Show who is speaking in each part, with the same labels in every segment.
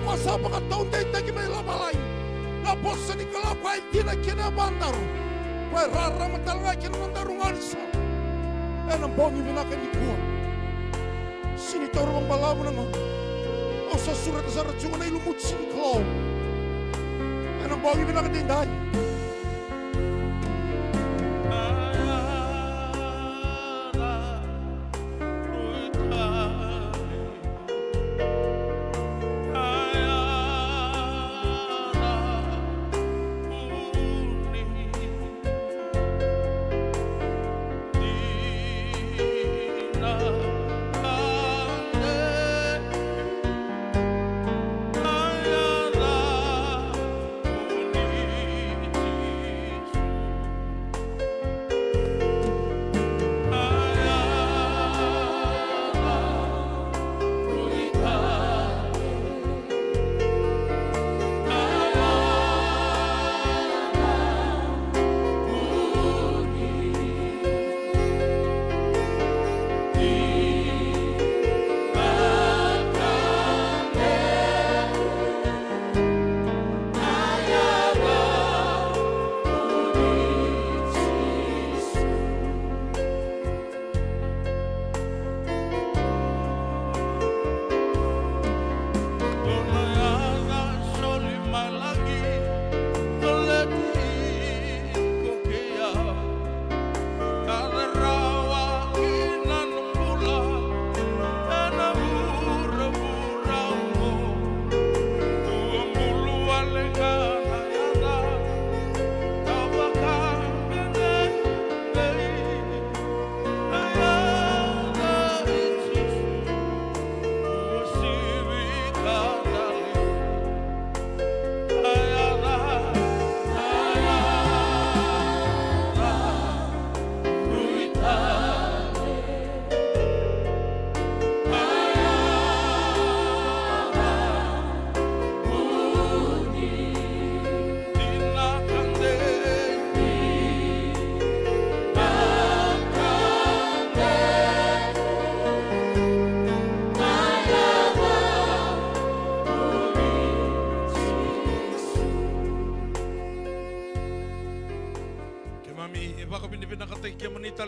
Speaker 1: masa pagkataon tayo tayo may lamalay. Naposa ni kalapa ay tinakina bandaro. Kaya raramatal nga kinamandarong alsa. Yan ang bongi minakan ni Kuwa. Sinitoro ang balamu naman. O sa surat sa ratsungan ay lumut sinikalaw. Yan ang bongi minakan din dahil.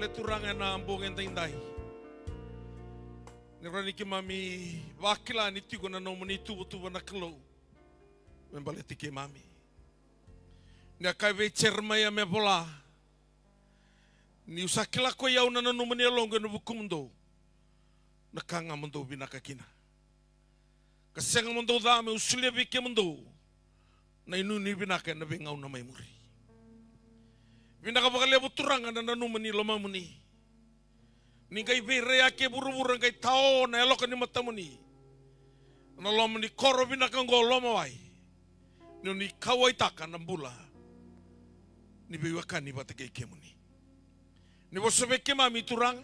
Speaker 1: Turangan na ambongen tainday. Nirani ki mami wakila ni tigo na nomoni tubu na kelo. Membaleti ki mami. Nga kaiwe cermaya me bola. Ni usakila ko yau na nomoni alongo na bukumundo. Nakanga mundo binakakina. Kasenga mundo dame usulia bike mundo. Na inuni binaka na bingau na may muri. Binakabakali turangan na nanumani lomamuni. Ningkay bere ake buru-buru ngay tao na elok ni matamuni. Na lomani koro binakanggo lomawai. Ni kawai takan ng bula. Ni biwakan ni batakay kemuni. Ni bosobe kemami turang.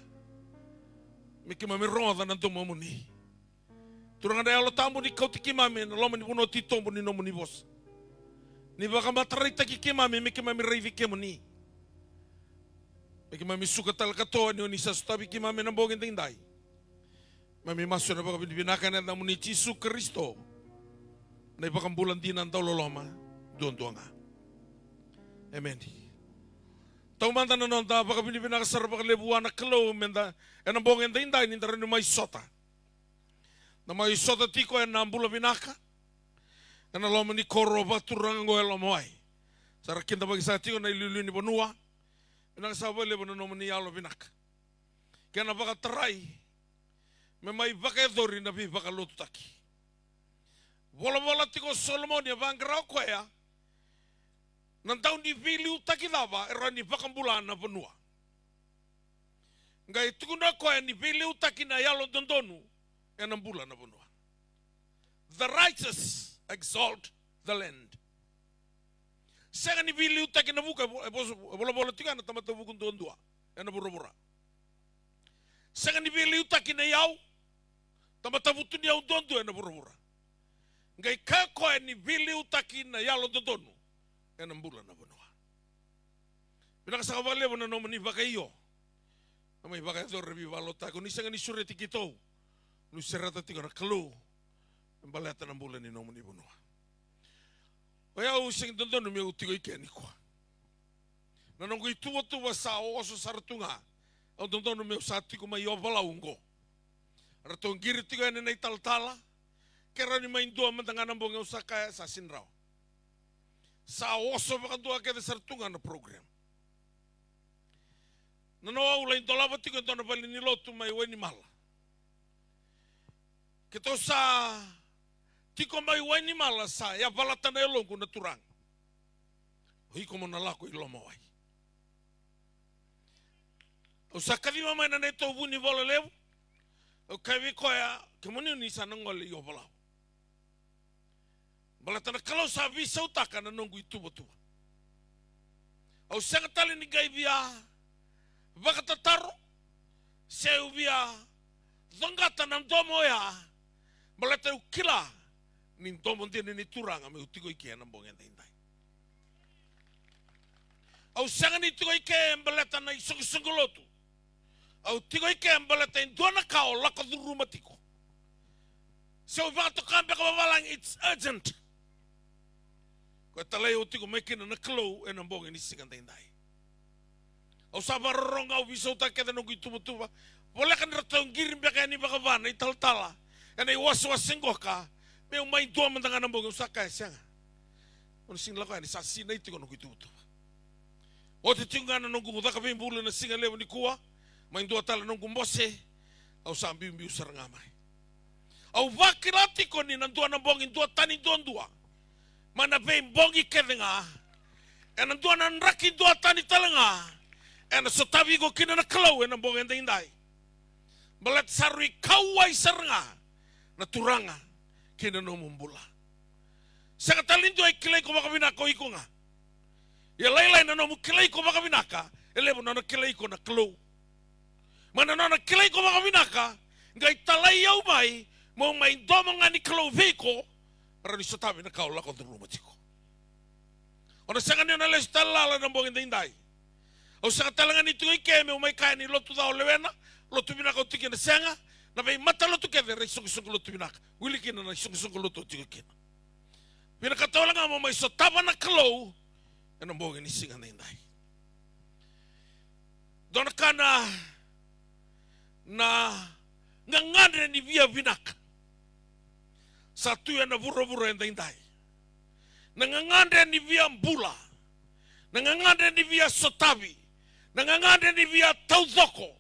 Speaker 1: May kemami roda ng tumamuni. Turang na elo tambo ni kau tikimami na lomani puno titombo ni nomuni bos. Ni baka matarita ki kemami may kemami reivi kemuni. May mami suka tal katoa ni onisa sutabi ki mami nambogin tinday. Mami maso na baka binibinakan na muni Jesu Kristo. Na ipakambulan din ang tauloloma. Doon nga. Amen. Taumanta na noon, baka binibinakan sa baka lebuan na kalaw, menda, e nambogin tinday, nindaran ni may sota. Na may sota tiko ay nambula binaka. Na naloma ni koro baturang ngo elomoy. Sarakin na bagisa tiko na ilulu ni Bonua. Nang sabi lebo na naman niya binak. Kaya napakataray. May bakadori na bibakalutaki. Wala-wala tiko Solomon ya bangraw ko ya. Nang taon ni Vili utaki lava, era ni bakambulan na Bonua. Ngay tukuna ko ya ni Vili utaki na yalo dondonu, yan ang bulan na Bonua. The righteous exalt the land. Saka ni Vili utaki na buka, bola-bola tiga na tamatavukun doon-dua. Yan na bura-bura. Saka ni Vili utaki na yaw, tamatavutun yaw doon-dua, yan na bura-bura. Ngay kako ni Vili utaki na yalo dondonu, yan ang bulan na Bonua. Pinakasakabali mo na naman ni Bakayo. Na may Bakayo rebi balota. Kung isang ni sureti kito, nuserata tiga na kalu. Baleta na mbula ni nomu ni bunua. Oya using tonton me utigo ikeni kwa. Na nongo ituwa sa oso saratunga. Au tonton me usati ko mai ovala ungo. Raton giri tigo ene nei taltala. Kera ni main dua matanga nambonga usaka sa sinrao. Sa oso bakandua ke saratunga na program. Na no au lain tolava tigo tonton bali ni lotu mai weni mala. Kita sa tiko mai weni mala sa ya balatana elongu na turang. Hiko mo nalako iloma wai. Usa kalima mai na neto buni bola lewu. O kavi koya kemoni ni sa nangole yo bola. Balatana kalau sa visa utaka na nongu itubo tuba. Au sanga tali ni gai bia bakata taro se ubia zongata na mdomo ya balata ukila ni mdomo ndene ni turanga me utigo ike na mbonga ndai. Au sanga ni tigo ike balata na isongolotu. Au tigo ike balata indona kao laka duruma tiko. So vato kambe ka balang it's urgent. Ko talai utigo mekina na klo e na mbonga ni siganda ndai. Au sabaronga u biso ta keda no gitubutuba. Wala kan ratong girim baka ni baka vana italtala. Ena i waswasingoka. Me umay dua mandanga na mbonga usaka sianga. Ono sing lako ni sasi na itiko no gitubutuba. Ote tingana no gumudaka bimbulu na singa lewo ni kuwa. Main dua tala no gumbose. Au sambi mbi usaranga mai. Au vakirati ko ni nandua na mbongi dua tani dondua. Mana be mbongi kedenga. Ena dua na nraki dua tani talanga. Ena sotavi go kina na kalau ena mbongi ndai. Balat sarui kawai saranga na turanga kina no mumbula. Saka talindo ai kilai ko makabinaka o ikonga. Ya lailai na no kilai ko makabinaka elebo na kilai ko na klo. Mana na kilai ko makabinaka ngai talai yau mai mo mai domonga ni klo veko para ni sotavi na kaula ko duruma tiko. Ona saka ni na les talala na mbongi ndai. O saka talanga ni tu ike me mai kai ni lotu da olewena. Lotu binaka o tiki na senga, na vei mata lotu keve rei sungu lotu binaka. Wili kina na sungu lotu o tiki kina. Binaka taulanga mo mai so taba na kalau, ena mbonga ni singa na indai. Dona kana na ngangandre ni via binaka. Satu ya na vura enda indai. Na ngangandre ni via mbula. Na ngangandre ni via sotavi. Na ngangandre ni via tauzoko.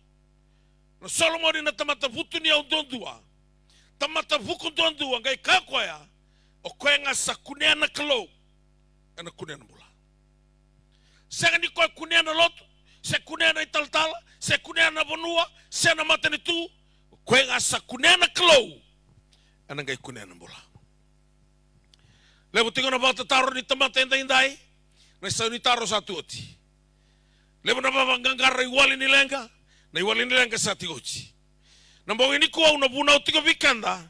Speaker 1: Na Solomon na tamata vutu ni au dondua. Tamata vuku dondua ngai kakoya. O koenga sa kuneana kalo. Ana kuneana mula. Sega ni koe kuneana lotu. Se kuneana italtala. Se kuneana bonua. Se na matani tu. O koenga sa kuneana kalo. Ana ngai kuneana mula. Lepo tingo na bata taro ni tamata indai. Na isa ni taro sa tuoti. Lepo na baba ngangara iwali ni lenga. Na iwali ni lenga sa tigochi. Na mbongi ni kuwa unabuna utigo vikanda.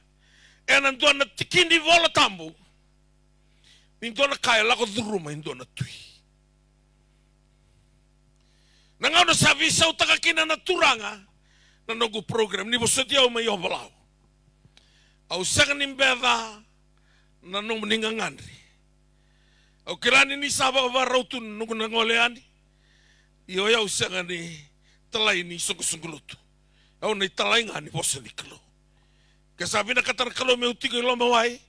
Speaker 1: Ena ndua na tikindi vola tambu. Ndua na kaya lako dhuruma ndua na tui. Na ngau na savisa utakakina na turanga. Na nogu program. Ni bosotia au mai obalau. Au saka ni mbeda. Na nomu ninga ngandri. Au kirani ni saba varautu nuku na ngoleani. Iyo ya usanga ni talai ni sungu-sungulutu. Au na talai ngani bosa ni kalo. Kasabi na katara kalo me utigo iloma wai.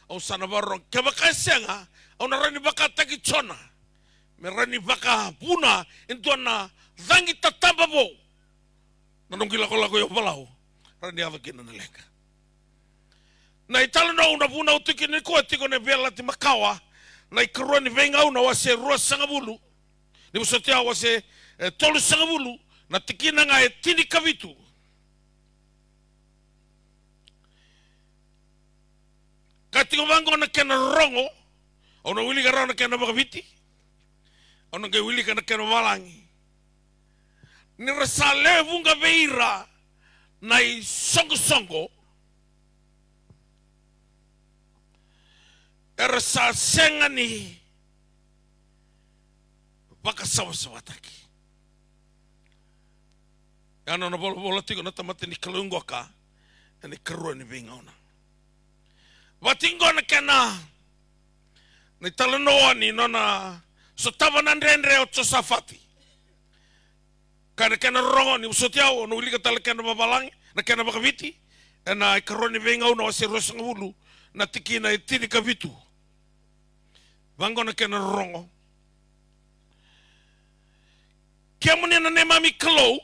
Speaker 1: Au sana barong. Kaya baka sianga. Au na rani baka taki chona. Me rani baka puna. Intua na dhangi tatamba bo. Na nungi lako yo balau. Rani ava kina na leka. Na italo na una puna utiki ni kua tiko ne vela ti makawa. Na ikarua ni venga una wase rua sangabulu. Ni musotia wase tolu sangabulu. Na tikina nga tini kavitu. Katiko vango na kena rongo. Au na wili garao na kena bakaviti. Au na wili na kena walangi. Ni rasale vunga veira. Na i songo. Era sa senga ni. Baka sawa taki. Ano na bola tiko na tamate ni kalungoka. Ni karua ni venga ona. Watingo na kena. Ni talanoa ni nona. So tava nandrendre o Josafati. Kana kena rongo ni usotiao. No ulika tala kena babalangi. Na kena bakaviti. Na ikaroni venga una wasirosa ngulu. Na tiki na itini kavitu. Vango na kena rongo. Kia mune na ne mami kalau.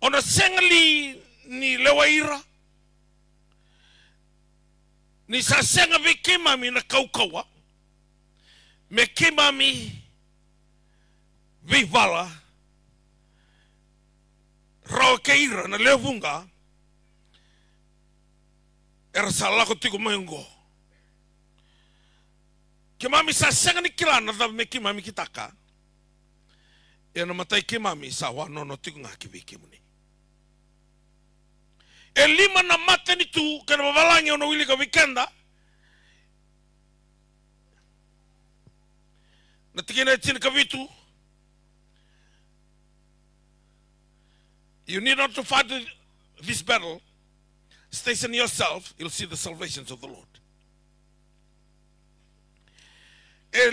Speaker 1: Ona sengali ni lewaira. Ni sa senga vi ke mami na kaukawa. Me ke mami vi vala. Rao keira na levunga. Era salah ko tigo mayengo. Ke mami sa senga ni kilana da me ke mami kitaka. E na matai ke mami sa wa no tigo ngaki vi ke muni. E lima na mata ni tu kana babalangi ono wili ka wikenda. Na tikina tini ka vitu. You need not to fight this battle. Station yourself, you'll see the salvations of the Lord. E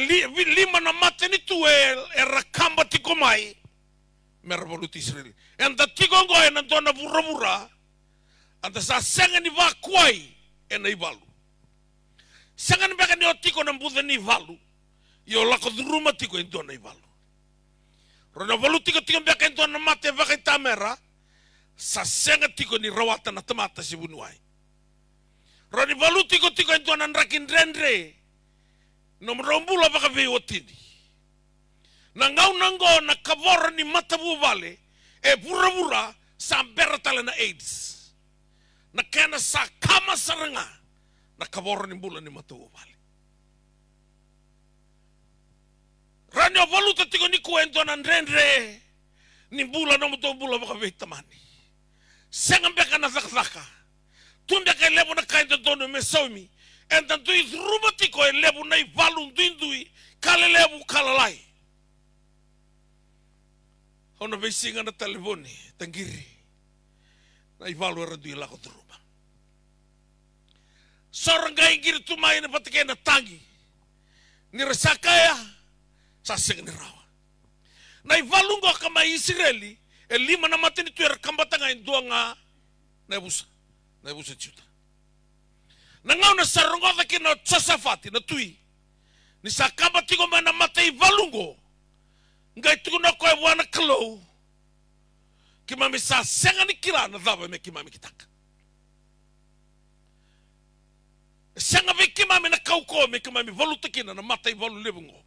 Speaker 1: lima na mata ni tu e rakamba tiko mai. Meravoluti Israel. And the tiko ngo e nandona vura. Anta sa senga ni va kuai e na ivalu. Senga ni beka ni o tiko na mbudha ni ivalu. Yo lako dhuruma tiko ento na ivalu. Rona valu tiko beka ento na mate vaka itamera. Sa senga tiko ni rawata na tamata si bunuai. Roni valu tiko ento na nrakin rendre. No mrombula vaka vei otini. Na ngau nango na kavora ni matabu vale. E pura sa ambera tala na AIDS. Na kena sa kama saranga na kavoro ni mbula ni matawa vale. Rani o valuta tiko ni kuento na ndrendre ni mbula no muto mbula baka veitamani. Senga mbeka na zakzaka. Tumbeka lebu na kainto dono mesomi. Enta tui ruba tiko e lebu na ivalu ndui kale lebu kalalai. Hono veisinga na telefoni tangiri. Na ivalu era dui lako turu. Sorangai giri tumai na patike na tangi. Ni resakaya sa senga ni rawa. Na ivalungo kama Israeli e lima na matini tu era kambatanga indua nga na ebusa chuta. Na ngau na sarongo daki na Josafati na tui. Ni sa kambatiko na mata ivalungo. Ngai tuku na koe wana kalau. Kimami sa senga ni kila na dhaba me kimami kitaka. Senga viki mami na kauko me kimami voluta kina na matai volu lebungo.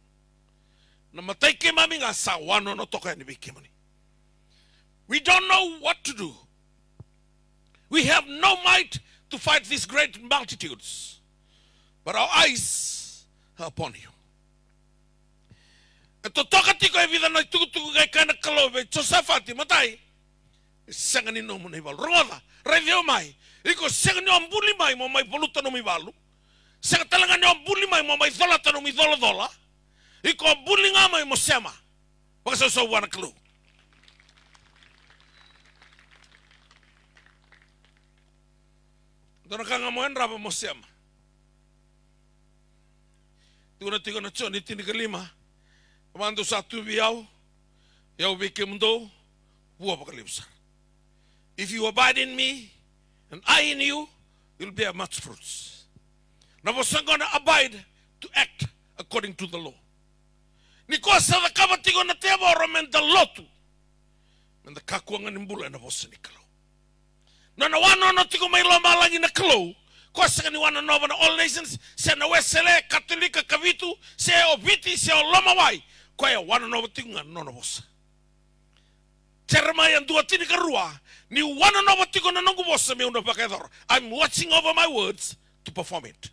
Speaker 1: Na matai kimami nga sa wano no toka ni viki mani. We don't know what to do. We have no might to fight these great multitudes. But our eyes are upon you. E to toka tiko e vida na tukutuku gai kana kalobe Josafati matai. Senga ni no muna ivalu. Rongoda, reveo mai. Iko senga ni ambuli mai mo mai voluta no mi valu. Senga talanga ni ambuli mai mo mai dholata no mi dola. Iko ambuli nga mai mo sema. Wakasa so wana kalu. Dona kanga mo enraba mo sema. Tuna tigo na choni tini kalima. Mando sa tubi yao. Yao beke mundo. Bua pakalipsar. If you abide in me, and I in you, you'll bear much fruits. Now we're going to abide to act according to the law. Niko sa da kabatigo na teba romenda lotu. Menda kakuanga nimbula na vosa nikalo. Na wana no tigo mai loma langi na kalo. Ko sa ni wana nova na all nations se na wesele katolika kavitu se obiti se loma wai. Ko ya wana nova tigo no na vosa. Jeremiah dua tini karua. Ni wana nova tigo na nongu vosa me una pakador. I'm watching over my words to perform it.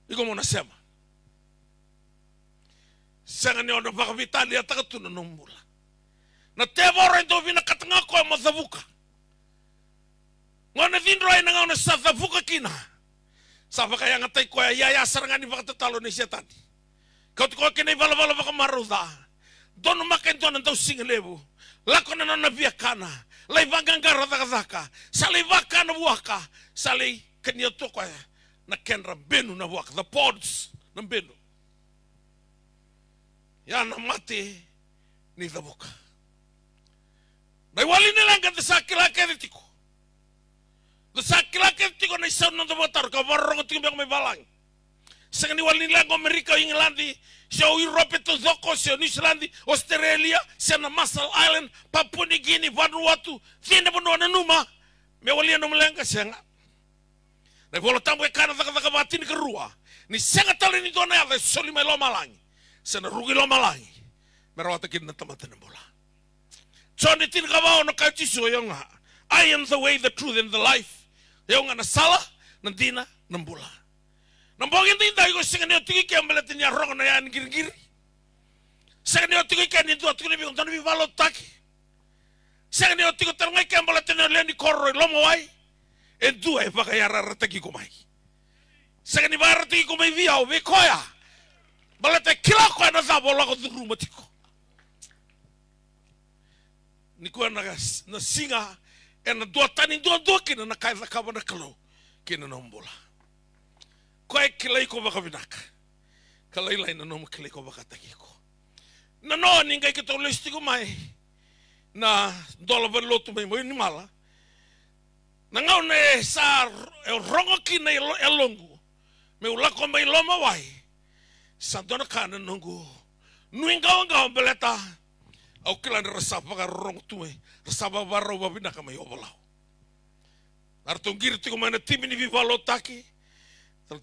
Speaker 1: Iko mona sema. Sanga ni ona pakavitali atakatu na nombula. Na tevora ndo vina katanga ko mazavuka. Ngona vindro ai nga ona sazavuka kina. Savaka yang atai ko ya sarangani vakatatalo ni setan. Kau ko kene vala vaka maruda. Dono maken dono ndo singelebu. Lako na via kana. lai vangangara zaka sali vaka na waka sali kenya toko na kenra benu na waka the pods na benu ya na mate ni the boka na wali ni langa the sakila keditiko the sakila keditiko na isa na the botar ka varro tiko me balang sangani wali ni langa Amerika Inglandi so Europe to zoko so New Zealand Australia sana Marshall Island Papua New Guinea Vanuatu tiene bono na numa me wali no mlenga senga na volo tambo e kana zaka batini kerua ni senga tale ni dona ya soli me lo malangi sana rugi lo malangi merawata kin na tamata na bola so ni tin ka no ka tiso yonga I am the way the truth and the life yonga na sala na dina na bola nambogin din tayo sa kanyo tigi kaya malatin niya rong na yan giri-giri. Sa kanyo tigi kaya nito at kunibig kung tanong bibalot taki. Sa kanyo tigi talangay kaya malatin niya liyan ni Koroy lomaway. E dua e baka yarara tagi kumay. Sa kanyo bara tagi kumay viyaw, koya. Balatay kila ko na zabo lako durumatiko. Ni kuya na singa e na dua tani dua kina na kaya kaba na kalo kina nombola. Koe kilai ko baka vinaka. Kalai lai na noma kilai ko baka taki ko. Na no ningai kita ulisti ko mai. Na dola ba lotu mai mo ni mala. Na ngau ne sa rongo ki na elongu. Me ulako mai loma wai. Sa dona kana nongu. Nuingau ngau beleta. Au kila na rasapa ka rongo tume. Rasapa barro ba vinaka mai obalau. Artongir tiko mai na timi ni vivalo taki.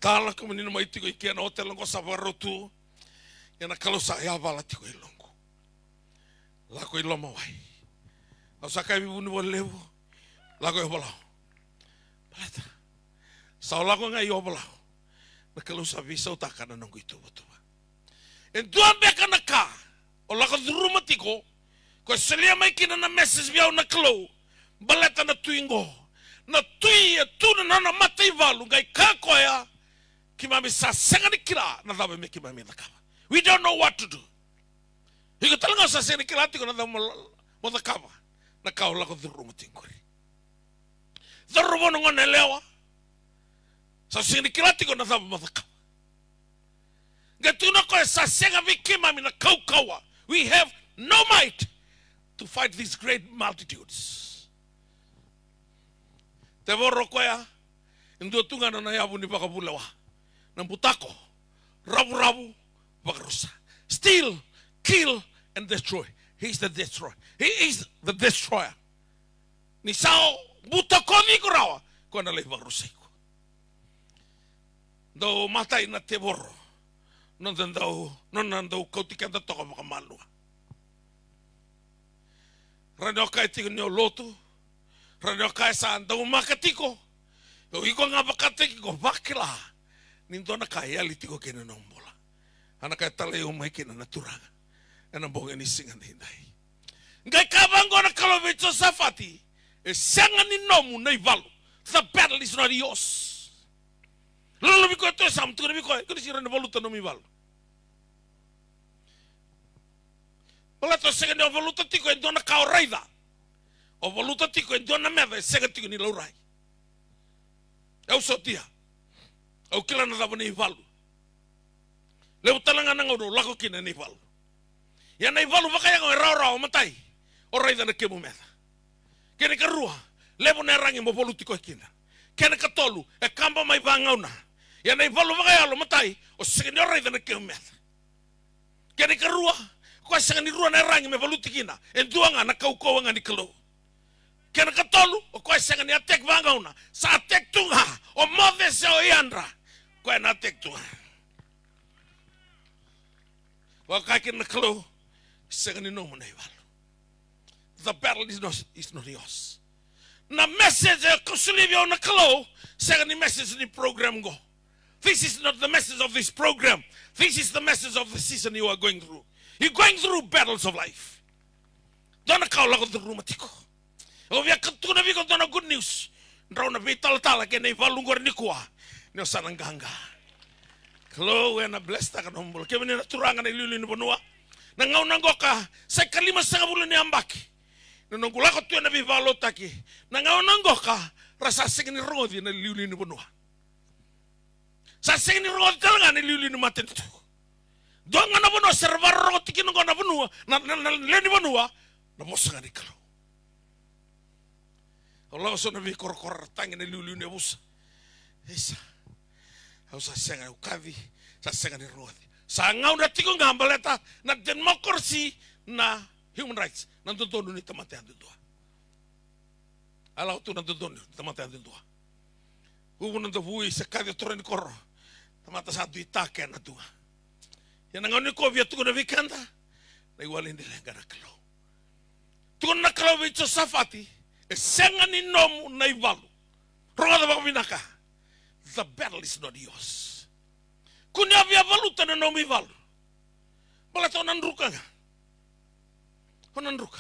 Speaker 1: Tala ko menino mai tiko ikia na hotel ngo savaro tu ya na kalau sa ya bala tiko ilongo la ko iloma wai au sakai bi bunu levo la ko bola balata sa la ko ngai bola na kalau sa visa utaka na ngo itu betul en dua beka na ka o la ko duruma tiko ko selia mai kina na message biau na klo balata na tuingo na tui tu na na matai valu ngai ka ko ya kimami sa sengani kira na dabe me kimami na kaba. We don't know what to do. Higo talanga sa sengani kira tiko na dabe mo na kaba. Na kau lako dhurumu tingkuri. Dhurumu nungone lewa. Sa sengani kira tiko na dabe mo na kaba. Gatuna ko sa sengami kimami na kau kawa. We have no might to fight these great multitudes. Te vorro ko ya. Indu tunga na yabu ni pakabulawa. Namputako, rabu-rabu, bagarusa. Steal, kill, and destroy. He's the destroyer. He is the destroyer. Ni sao butako ni kurawa. Ko na lei bagarusa ko. Do matai na te borro. Non nandau kau tika da toka makamalua. Rano kai tiko ni o lotu. Rano kai sa andau makatiko. O iko nga bakatiko bakila. Nindona kaya litiko kena nombola. Anak kaya tala yung may kena naturanga. Anang bonga ni singan hinday. Ngay kabango na kalovito safati. E sangan ni nomu na ivalo. The battle is not yours. Lalo biko ito sam. Tuko na biko. Kaya sira na valuta no mi valo. Wala to sangan ni o valuta tiko. Endona kao raida. O valuta tiko. Endona meda. Sangan tiko ni laurai. Eu sotia. Au kila na daba ni valu. Leu talanga na ngau lako kina ni valu. Ya na valu vakaya ngau rau matai. O raida na kemu meda. Kene ka rua. Levo na rangi mo politiko kina. Kene ka tolu. E kamba mai vangau na. Ya na valu vakaya lo matai. O segeni o raida na kemu meda. Kene ka rua. Kwa segeni rua na rangi me valu tikina. E duanga na kaukoa nga ni kalo. Kena ka tolu. O kwa segeni atek vangau na. Sa atek tunga. O move se o iandra. Kwa na tek tunga. Wakakin na kalo. Segeni no mo na iwalu. The battle is not yours. Na message kusulivyo na kalo. Segeni message ni program go. This is not the message of this program. This is the message of the season you are going through. You're going through battles of life. Dona kau lago the rumatiko. O via katuna viko dona good news. Ndrau na vitala ke nei valungor ni kuah. Neo sananganga. Kalo na bless ta kanombol. Kevin na turanga na lulu ni bonua. Na ngau nangoka sa kalima sanga bulan ni ambaki. Nonong lako tu na bivalo taki. Nangaonongo ka rasa singin rodi na liuli ni bonua. Sa singin rodi talaga ni liuli ni maten tu. Doang na bonua servar roti kinongo na bonua na leni bonua na bosa ni kalau. Allah so na bi kor tangin ni liuli ni busa. Esa. Au sa senga ukavi sa senga ni rodi. Sa ngau na tiko ngambaleta na demokrasi na human rights. Nantuntono ni tamate antuntua. Alau tu nantuntono tamate antuntua. Hugo nantuhui se kadi toreni korro. Tamata satu itake na tua. Ya nangoni ko via tu na vikanda. Na igual indi lenga na kalo. Tu na kalo vicho safati. E senga ni nomu na ivalu. Ronga da bakminaka. The battle is not yours. Kunya via valuta na nomu ivalu. Balato nandruka nga. Konandruka.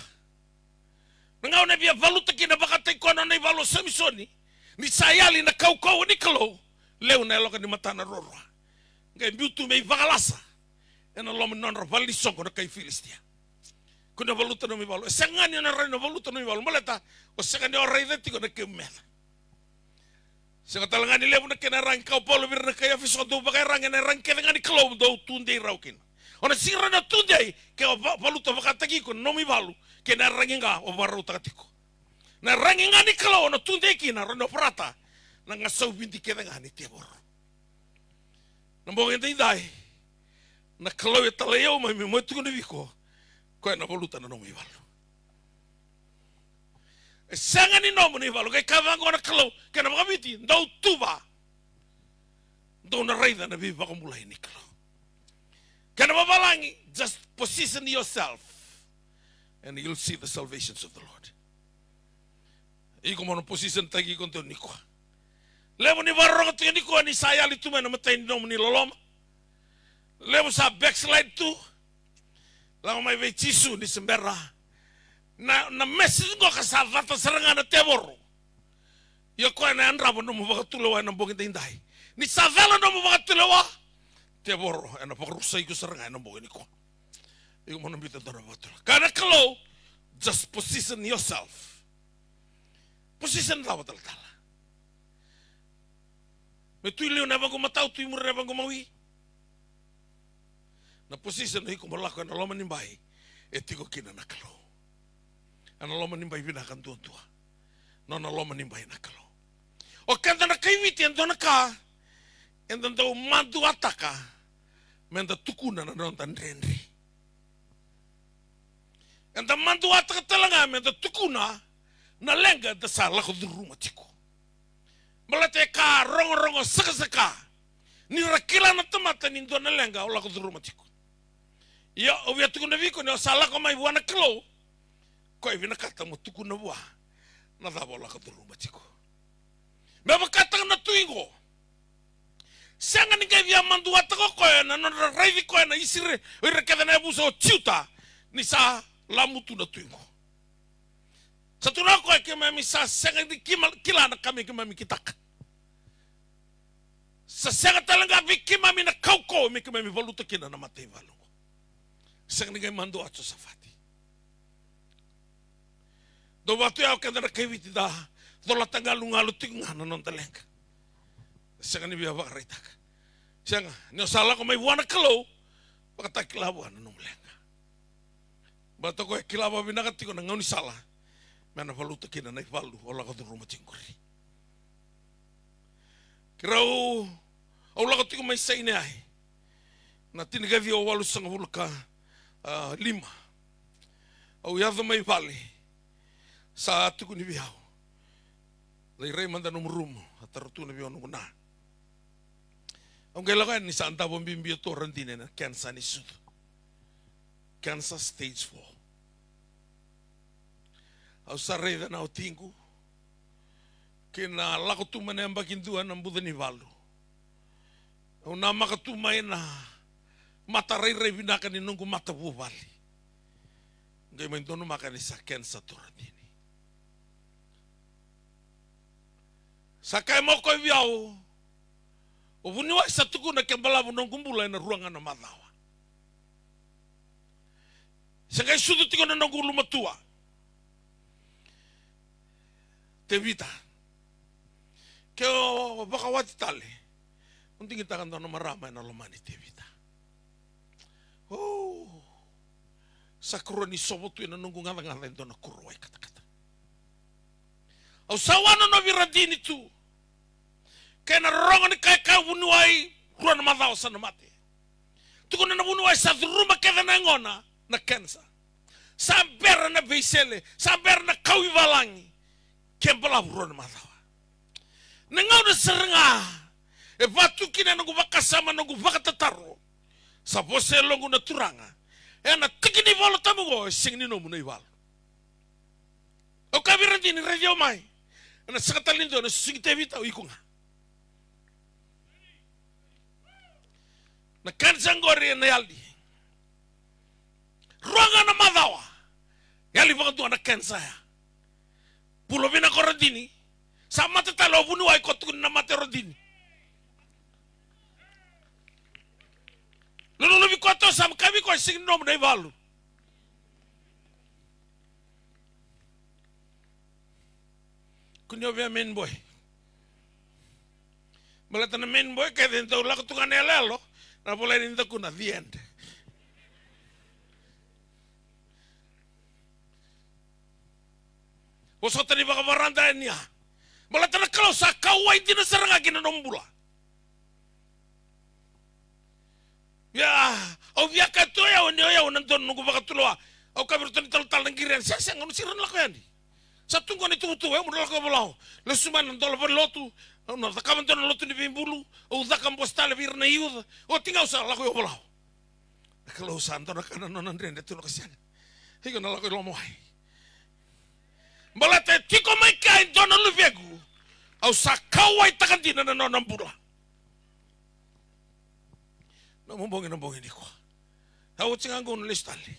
Speaker 1: Nangau na bia valuta kina bakatay kono na ivalo Samsoni. Ni sayali na kau ni kalo. Leo na eloka ni matana rorwa. Ngai biutu mei vagalasa. Ena loma nonra valisongo na kai Filistia. Kuna valuta no mi valo. Sengani na rai na valuta no mi valo. Maleta o sengani o rai detiko na kemela. Sega talangani lebu na kena rang kau polo vir na kaya fiso do bagai rang na rang kena ngani kalo do tunde raukin. Ona sira na tunde ke o valuta vakataki ko no mi valo. Ke na ranginga o varu takatiko. Na ranginga ni kalo na tunde kina rono prata. Na ngasau binti ke ngani tebor. Na mbongin dai. Na kalo e taleo mai mo tu no viko. Ko na valuta na no mi valo. E sanga ni no mi valo ke kavango na kalo ke na magabiti ndau tuba. Ndau na raida na viva kumulai ni kalo. Ke na babalangi just position yourself. And you'll see the salvations of the Lord. Iko mo position tagi konto niko. Lebo ni barro konto niko ni saya li tume na matay ni ni loloma. Lebo sa backslide tu. Lama may ve chisu ni sembera. Na message ko kasavata saranga na teboro. Yo ko na andra bo no mo bakatulo na bogin tinday. Ni savela no mo bakatulo teboro na pakrusay ko saranga na bogin ko. Ikaw mo nabita doon na bato. Kada kalo, just position yourself. Position daw tal-tala. May tuiliw na bang kumataw, tuwi mo rin na bang kumawi. Na position na ikumalako na loman nimbay, etiko kina na kalo. Ana loman nimbay binakan tuwa. No na loman nimbay na kalo. O kanda na kaywiti, ando na ka, ando daw mandu ataka, menda tukuna na noon tandrenri. En dan mandu ataka talaga men da tukuna na lenga da sa lako duruma tiko. Malate ka rongo saka ni rakila na tamata ni do na lenga o lako duruma tiko. Ya o via tukuna viko ni o sa lako mai buana klo. Ko e vina kata mo tukuna bua na da bo lako duruma tiko. Me bakata na tuingo. Sanga ni via mandu ataka ko na no raivi ko na isire o rekeda na buso chiuta ni sa lamutu na tuingo. Sa tunako ay kimami sa senga di kila na kami kimami kitak. Sa senga talaga vi kimami na kauko mi kimami valuta kina na matay valungo. Senga ni mando ato sa fati. Do watu ya kanda na kaiwiti da do la tangalunga lutinga na non talenga. Senga ni biya bakaritaka. Senga ni osala ko may buwana kalo pagkatakilabuan na numulenga. Bato ko kilaba binakati ko nang ngoni sala. Mana valuta kina na ivalu ola ko rumah cingkuri. Kirau ola ko tiko may sa ini ay. Na tinigavi o walu sang vulka 5. O yado may vali sa tiko ni bihaw. Lay rey manda numurumo at tarutu na bihaw nunguna. Ang kailangan ni sa antabong bimbiyo to randine na Kansas ni Sud. Kansas stage 4. Au sareda na o tingu. Kina lako tumane ang baginduan ng Buda ni Valo. Au na makatumay na mataray-ray binakan ni nung kumatabubali. Ngayon may doon makan ni sa Kansas Toradini. Sakay mo ko ibiyaw. O buniwa sa tuko na kembalabo ng kumbulay na ruangan na madawa. Sakay sudut ko na nanggulo matua. Tevita. Keo bakawati tale. Unti kita kan tono marama na lomani Tevita. Oh. Sakuro ni sobotu ina nunggu ngata-ngata ito na kurway kata-kata. Au sawana no viradini tu. Kaya narongan ni kaya kawunuay ruan madao sa namate. Tukuna na bunuay sa ruma kaya na ngona na kensa. Saber na beisele, saber na kawivalangi. Kembala ruan madao. Nangaw na saranga. E batu kina nungu bakasama nungu bakatataro. Sa bose longu na turanga. E na tikini valo tamugo, singni no muna iwalo. O kabiranti ni radio mai. E na sakatalindo na susingi Tevita o ikunga. Na kansangori na yaldi. Ruanga na madawa. Yali baka na kansaya. Pulo bina ko rodini. Sa matatalo bunuay ko tukun na mate rodini. Lulubi ko to sa kami ko sing nom na ivalu. Kunyo bia main boy. Malata na main boy kaya dito lako tukan elelo. Na boleh ninda kuna the end. Boso tani baka baranda niya. Malata na kalau sa kawai di na saranga gina nombula. Ya, au via kato ya nanton nunggu baka tuloa. Au kabir tani tal nangirian sasa ngono siran lako yandi. Sa tunggu ni tutu ya mun lako belau. Lesuman nantol berlotu. No, takaman to na lotu ni bimbulu. O dakam postale vir na iud. O tingau sa lako yo belau. Kalau santo na kana no nandren tu no kasian. Higo na lako lomo ai. Balate tiko mai kain to na luvegu. Au sa kawai takandina na no nambula. Namumbongin ni ko. Au tingango no listali.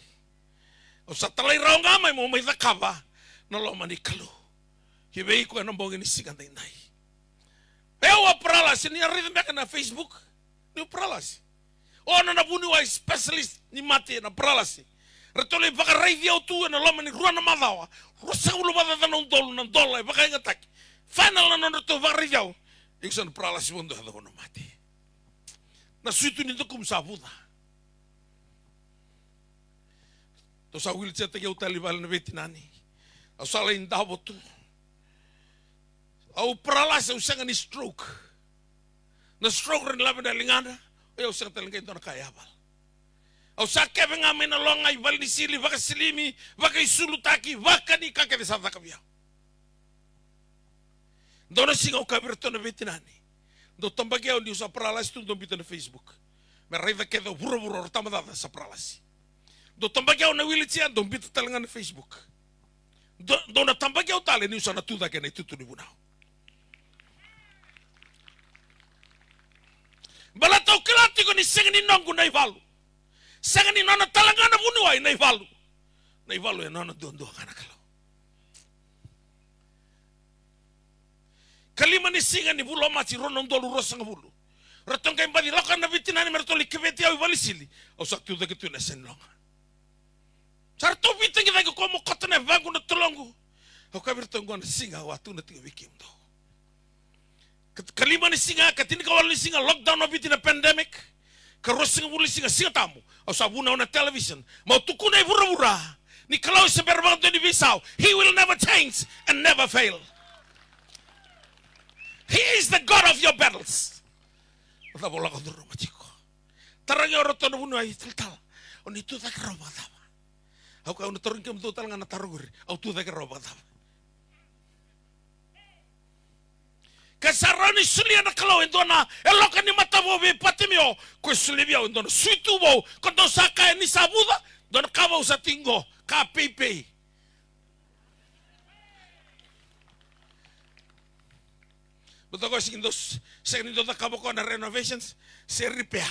Speaker 1: Au sa talai raong amai mo mai takaba. No lo mani kalu. Hibei ko namumbongin ni sigantay nai. Eu apralasi ni arida meka na Facebook. Ni apralasi. O na nabuni wa specialist ni mate na apralasi. Retole baka radio tu na loma ni ruana madawa. Rosa ulo bada na undolo na dola baka ngatak. Final na no to va radio. Ikson apralasi mundo hada ko na mate. Na suitu ni kum sabuda. To sa wil chete ke utali bal na vetinani. Au sala indabo tu. Au pralas au sanga ni stroke. Na stroke ren laban lingana, eu sanga talingay to na kayabal. Au sakke benga mena longai bal ni sili baka silimi, baka isulutaki, baka ni kake de santa kabia. Dona singa o kabirto na vetinani. Do tambagi au ni usa pralas tu dombita na Facebook. Me raiva ke do buro tamada sa pralas. Do tambagi au na wilitia dombita talinga na Facebook. Do na tambagi au tale ni usa na tuda ke na tutu ni bunau. Balatau kelati ko ni sengni nongu na ivalu. Sengni nona talangana bunuai na ivalu. Na ivalu ya nona dondo kana kalau. Kalima ni singa ni bulo mati ronon dolu rosang bulu. Ratong kay badi lakan na bitinani mertoli kebeti au ivalisili. Au saktu da gitu na senlonga. Sarto bitin kita ko mo kotene vangu na tolongu. Au kabir tongo na singa watu na tiga wikim do. Kalima ni singa katini kawal ni singa lockdown of na pandemic karosing buli singa singa tamu au sabuna na television mau tukuna ibura-bura ni kalau seberbang to ni bisau he will never change and never fail. He is the God of your battles. Ota bola ko duro machiko tarang yo roto no bunu ai tal oni tu tak roba tama au ka no torin kem total ngana taruguri au tu tak roba tama kasarani sulia na kalau endona eloka ni matabo be patimio ko sulivia endona suitubo kondo saka ni sabuda don kaba usatingo ka pepe beto ko sindos segnido da kabo ko na renovations se repair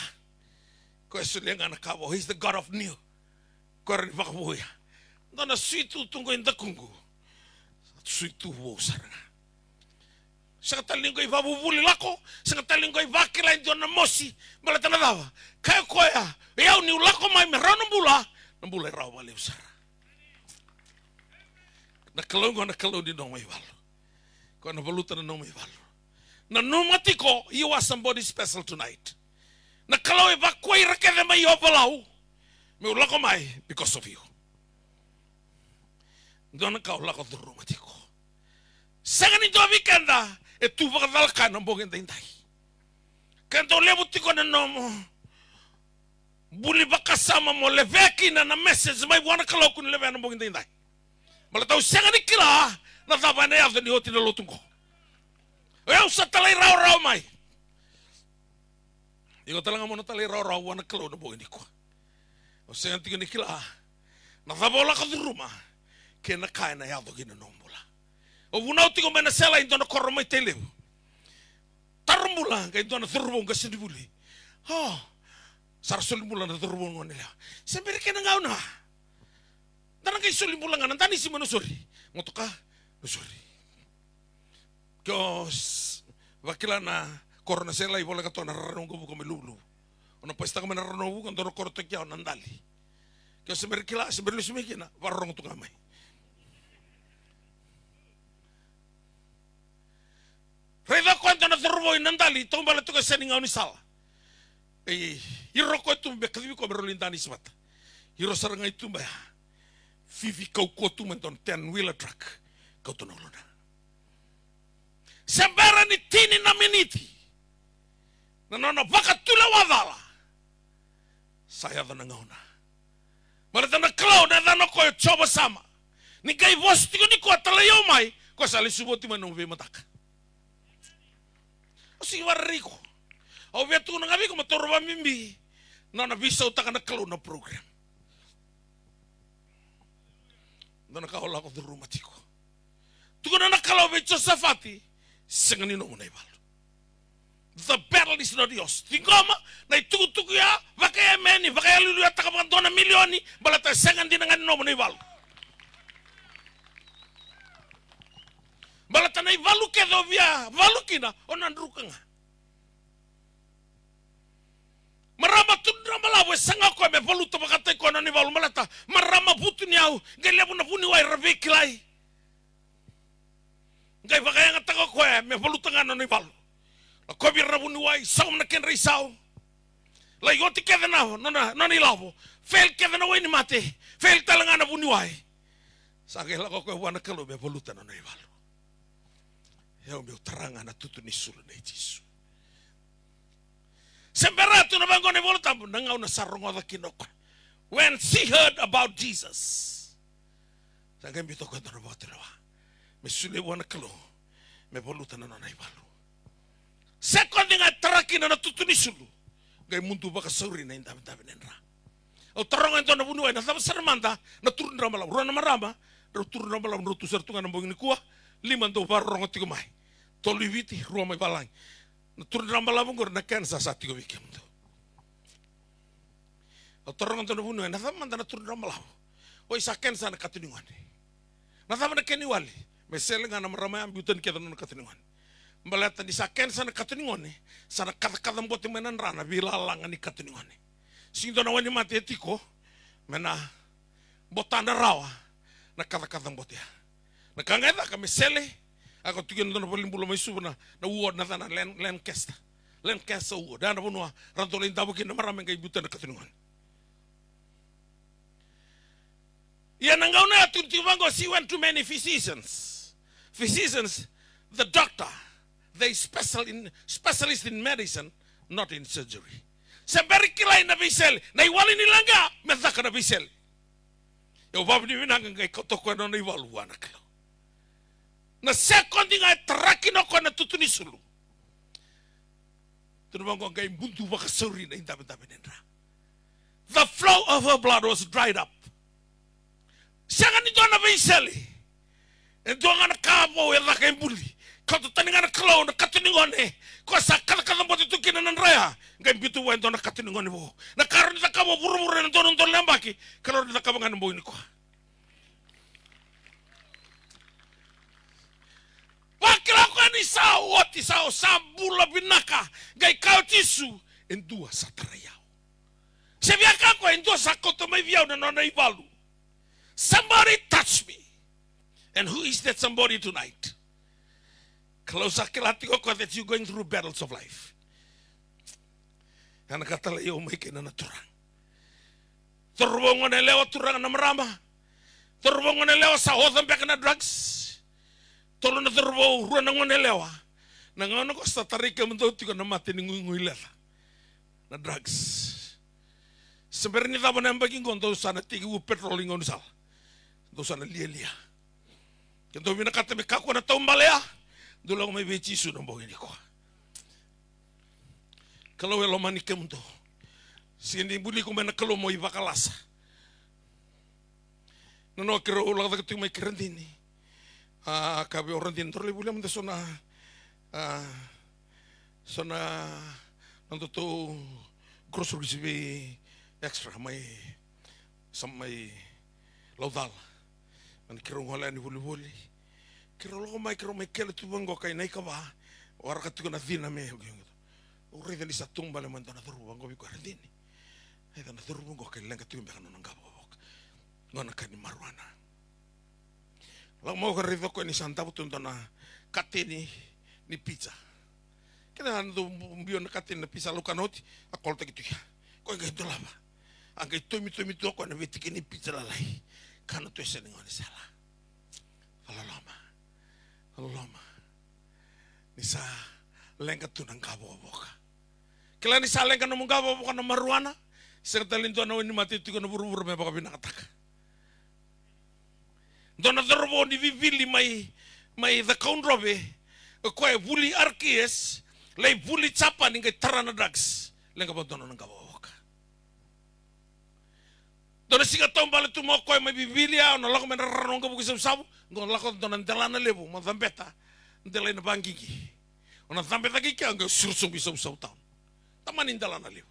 Speaker 1: ko sulia na kabo. He's the God of new ko rin bakabuya dona suitu tungo indakungu suitubo saranga. Sa talingo i babubuli lako, sa talingo i bakila i dona mosi, malata na dawa. Kaya koya, yau ni ulako mai merano nambula i rawa bali usara. Na kalongo di nong mai walo. Ko na valuta na nome valu. Na numatiko, you are somebody special tonight. Na kalau e vakuai rakele mai o palau, me ulako mai because of you. Dona kau lako turumatiko. Sangan itu weekenda, tu vakadalkan nombongin tindai. Kanto lebutiko na nomo. Buli bakasama mo leveki na message mai wana kalau kun leve na nombongin tindai. Malatau sangan ikila na tava na yav ni hoti na lotungo. Eu sa talay raw mai. Iko talaga mo na talay raw wana kalau na bongin ko. O sangan tiga ni kila na tava la kaduruma ke na kai na yav gina nombola. O vunau tiga mena sela into na koromai teleu. Tarmula ka into na turbong ka sindibuli. Oh. Sarasulimula na turbong nila. Sembere ka na ngauna. Tanang kay sulimula nga nantani si manusuri. Ngoto ka, nusuri. Kos wakila na korona sela ibola ka to na ranong ko kami lulu. Ono pesta ka na ranong ko ndo korto kya nandali. Kos sembere kila sembere lumikina warong to kamay. Reda kwanta na turbo nandali tombala to ka seninga ni sala. Hiro ko tumbe kadibi ko merolintani smata. Hiro saranga itumba. Vivi kau kotu menton 10-wheeler truck. Kau tonolona. Sembera ni tini na miniti. Nanono baka tula wadala. Saya danangauna. Marata na klau na dano ko coba sama. Ni kai vos tiko ni ko talayo mai. Ko sali suboti manong ve mataka. Osi wariko. Au vetu na ngabi ko matorba mimbi. Na bisa utaka na klau na program. Dona ka ola ko di rumah tiko. Tuko na kalau be Josafati sengani no munai bal. The battle is not yours. Tingoma na tuku ya vakaya meni vakaya lulu ya taka dona milioni balata sengan di nangani no munai bal. Balata na ivalu ke do via valu kina onandrukanga. Marama tundra malawe sanga ko me voluto bakata ko nani valu malata marama butu niau gelebu na buni wai rabekilai ngai bakaya ngata ko me voluto ngano ni valu ko bi rabuni wai saum na ken risau la yoti kedena noni lavo fel kedena wai ni mate fel talanga na buni wai sage la ko wana kalo me voluto na ni valu eu meu taranga na tutu ni sulu na jisu. Semberato na bango ne volta nangau na sarongo da kinoko. When she heard about Jesus, sangem bito ko na botelo. Me sule wana kalo. Me voluta na nai balu. Second nga taraki na tutuni sulu. Gai muntu baka sauri na inda nenra. O tarongo ento na bunu na tama sarmanda na turun ramala. Rona marama, ro turun ramala ro tu sertunga na bongini kuah. Limando barongo tigo mai. Toliviti ruo mai balang. Turun ramala bungor na kensa sa tigo wikem do. O tarongo ento na bunu na tama na turun ramala. O isa kensa na katuningan. Na tama na keniwali. Me selenga na marama ambutan kita na katuningan. Balata di sa kensa na katuningan sana kata-kata mbote menan rana bilalangan ni katuningan. Sindo na wani mati etiko mena botanda rawa na kata-kata mbote. Na kangeta kami sele ako tigin na polimbulo may subna na uod na tana len kesta. Len kesta uod. Dana punua rantolin tabukin na maraming kaibutan na katuningan. Yan ang gauna tuntiwango she went to many physicians. Physicians, the doctor, they specialist in medicine, not in surgery. Sembari kilay na bisel, na iwali nila nga, metaka na bisel. Yung babini winangang kay kotoko na iwaluwa na kalo. Na second nga trakin ako na tutunisulu. Tunumang ko kay buntu makasuri na indabi-dabi nindra. The flow of her blood was dried up. Siya nga nito na bisel. Ito nga nakabo, yung lakay buli. Kau tu tani ngana kalau nak katuningon kau sakal kata buat itu kena nanraya, gak bitu wain tu nak katuningon ibu. Nak karun tak kamu buru-buru nonton lembaki, kalau tak kamu ngana boy ni kau. Wakil aku ni sao sambula binaka, gak kau tisu endua satarayau. Sebiarkan kau endua sakoto mai viau dan nona ibalu. Somebody touch me, and who is that somebody tonight? Kalau sakit hati kok that you going through battles of life. Karena kata lah yo mai kena turang. Terbongon lewat turang na merama. Terbongon lewat sahot sampai kena drugs. Tolong na terbo ruan ngon lewa. Nangono ko sa tarika mento tiko na mati ni ngui lela. Na drugs. Sebenarnya tabo na baging gonto sana tigi u petrol ngon sal. Do sana lia. Kento bina kata me kako na tombalea. Dulu may beci su nang bawin ko. Kalau elo mani kemto. Sini buli ko mana kalau mo iba kalasa. Nono kero ulang tak tu may kerendini. Kabe orang din torle buli mende sona nanto tu groceries be extra may samay laudal. Man kero ngola ni buli. Kero lo mai kele tu bango kai nai ka ba. Ora ka tu na vina me. Ora ni sa tumba le mantana tu bango bi ko rendini. Eda na tu bango kai lenga tu mbeka no ngabo. Ngona ka ni marwana. Lang mo ka rido ko ni santa butun na katini ni pizza. Kena ando mbio na katini na pizza lo kanoti akol ta gitu ya. Ko ngai dolaba. Angai to mi to ko na vetiki ni pizza lalai. Kana to ese ngoni sala. Lama. Nisa lengka tu nang kabo boka. Kila nisa lengka nang kabo boka na maruana. Serta lintu na wini mati tu kono buru me boka binakataka. Dona dorbo ni vivili mai the kaunrobe. Ko e buli arkies, lei buli chapa ninga tarana drugs. Lengka bodona nang kabo boka. Dona siga tombale tu mo ko mai bibilia na lako men ranong ka buku sabu. Ngon lako dona ndelana lebu mo zambeta. Ndelai na bangigi. Ona zambeta ki ka ngo sursung bisa usau taun. Taman ndelana lebu.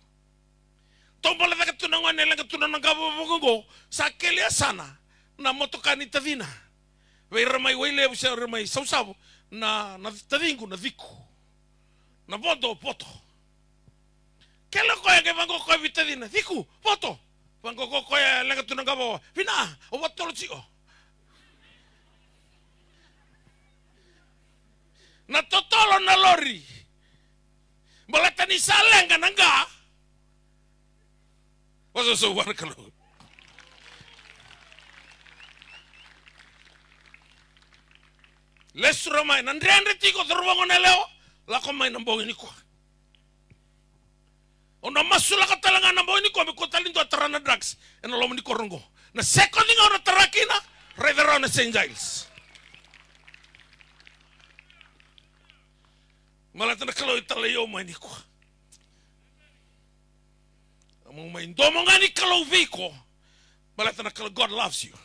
Speaker 1: Tombale ka tu nangone lenga tu nang ka bogo sakelia sana na motokani tavina. Wei ramai wei lebu sa ramai sabu na tadingu na viku. Na bodo poto. Kelo ko ke bango ko vitadina viku poto. Bango ko ya lenga tu nang ka bo. Vina o watolo chio. Na totolo na lori. Balata ni salenga nanga. Waso so warkalo. Lesro mai nandre tiko dorwango na leo. Lako mai nambo ini ko. Ona masula ka talanga nambo ini ko ko talindo tarana drugs. Eno lo ni korongo. Na second nga ona tarakina. Redero na St. Giles. Malata na kalau italayo mai niko. Among mai ndomo ngani kalau viko. Malata na kalau God loves you.